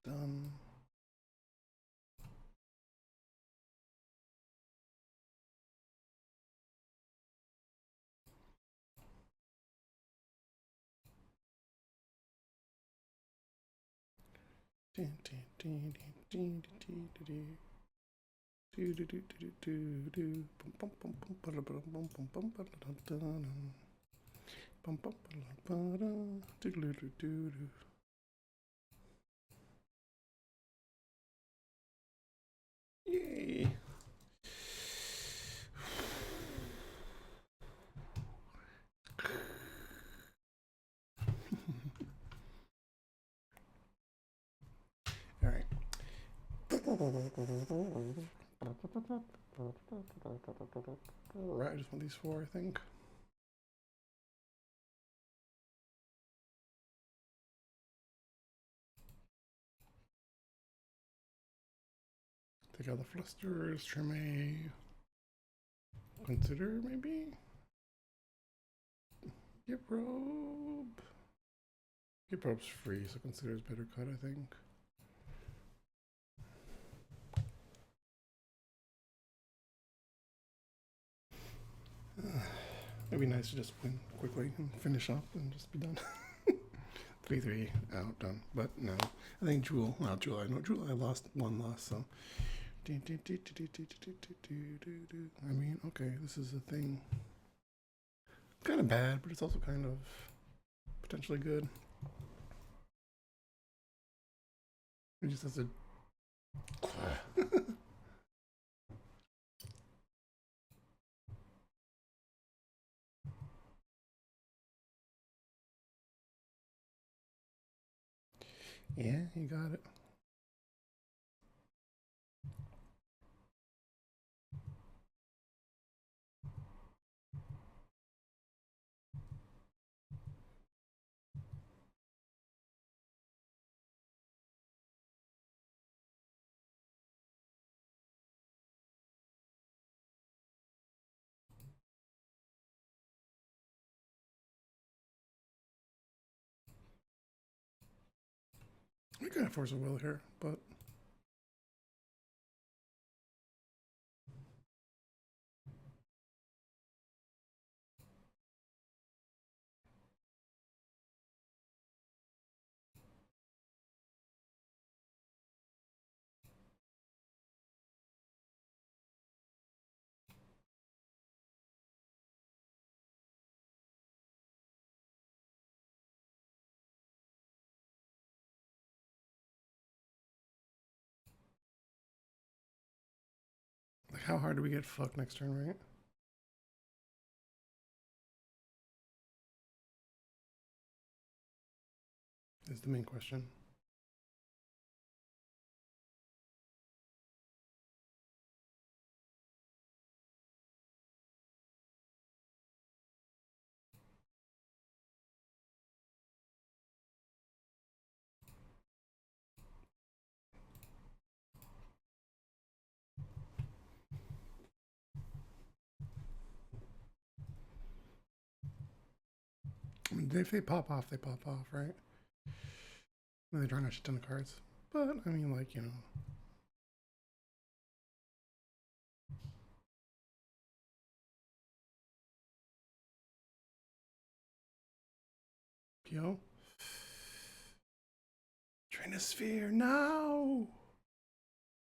Done. Yay. All right. Right, I just want these four, I think. Take out the flusters, trim a. Consider maybe? Get probe. Get probe's free, so consider is better cut, I think. It'd be nice to just win quickly and finish up and just be done. 3-3 out, done. But no, I think Jewel. Well, Jewel. I know Jewel. I lost one loss, so. I mean, okay, this is a thing. It's kind of bad, but it's also kind of potentially good. It just has to. Yeah, you got it. We kind of force a will here, but. Like, how hard do we get fucked next turn, right? Is the main question. I mean, if they pop off, right? When they draw a shit ton of cards. But, I mean, like, you know. Yo. Drain a sphere. No!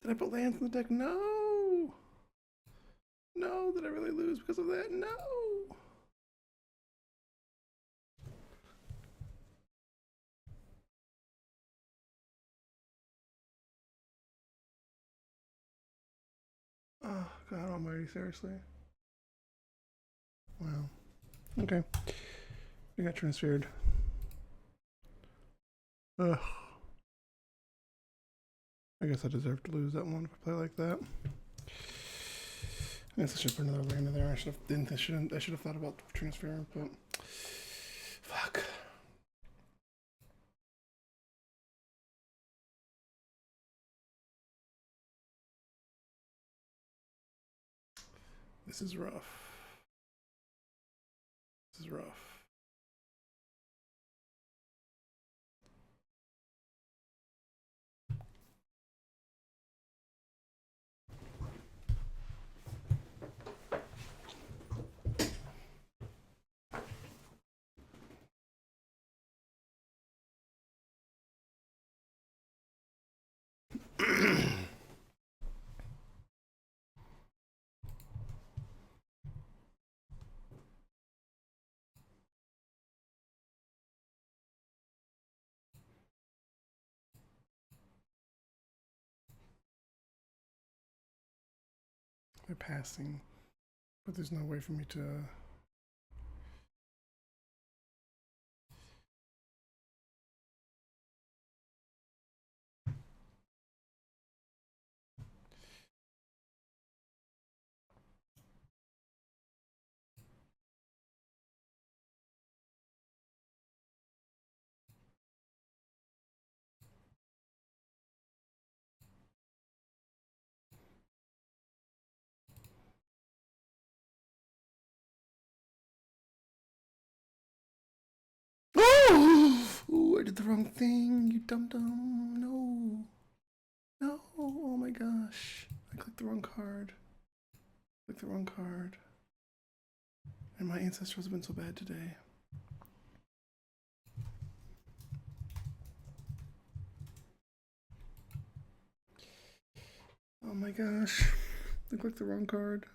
Did I put lands in the deck? No! No, did I really lose because of that? No! Oh, God almighty, seriously. Wow. Okay. We got transferred. Ugh. I guess I deserve to lose that one if I play like that. I guess I should put another land in there. I should have thought about transfer, but fuck. This is rough. This is rough. They're passing, but there's no way for me to. Oh, I did the wrong thing, you dum dum. No. No. Oh my gosh. I clicked the wrong card. And my ancestors have been so bad today. Oh my gosh. I clicked the wrong card.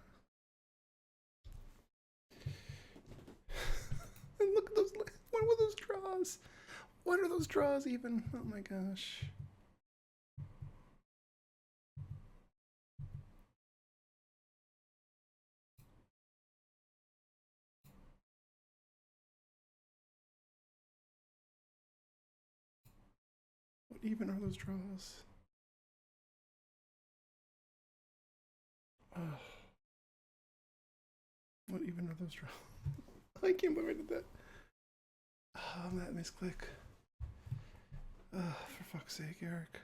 And look at those. What were those draws? What are those draws even? Oh my gosh. What even are those draws? What even are those draws? I can't believe I did that. Oh, that misclick. For fuck's sake, Eric.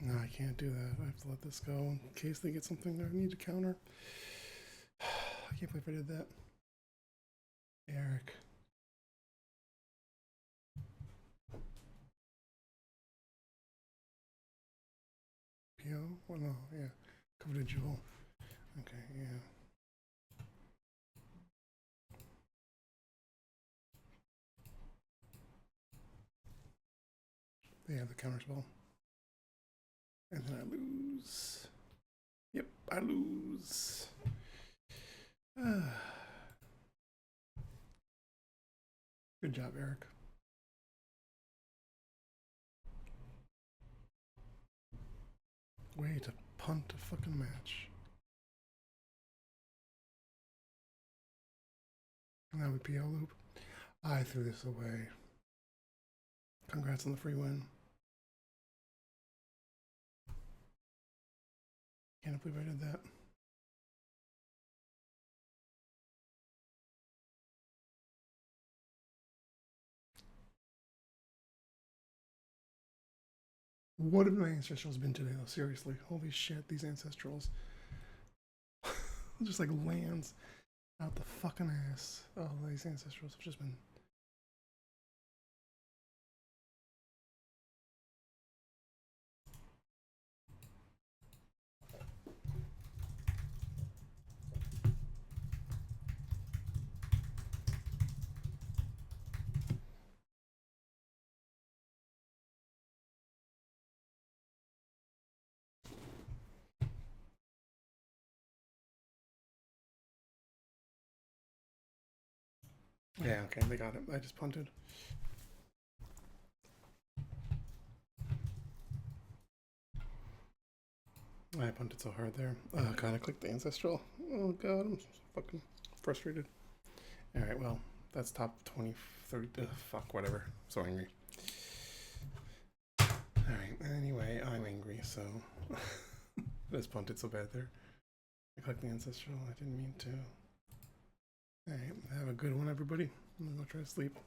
No, I can't do that. I have to let this go in case they get something I need to counter. I can't believe I did that. Eric. PO? Well, no, yeah. Coveted jewel. Okay, yeah. They have the counter spell. And then I lose. Yep, I lose. Good job, Eric. Way to punt a fucking match. And now we PO loop. I threw this away. Congrats on the free win. Can't believe I did that. What have my ancestrals been today, though? Seriously. Holy shit, these ancestrals. Just like lands out the fucking ass. Oh, these ancestrals have just been... Yeah, okay, they got it. I just punted. I punted so hard there. God, I clicked the ancestral. Oh god, I'm so fucking frustrated. Alright, well, that's top 20, 30, fuck, whatever. So angry. Alright, anyway, I'm angry, so... I just punted so bad there. I clicked the ancestral, I didn't mean to. Alright, have a good one, everybody. I'm gonna go try to sleep.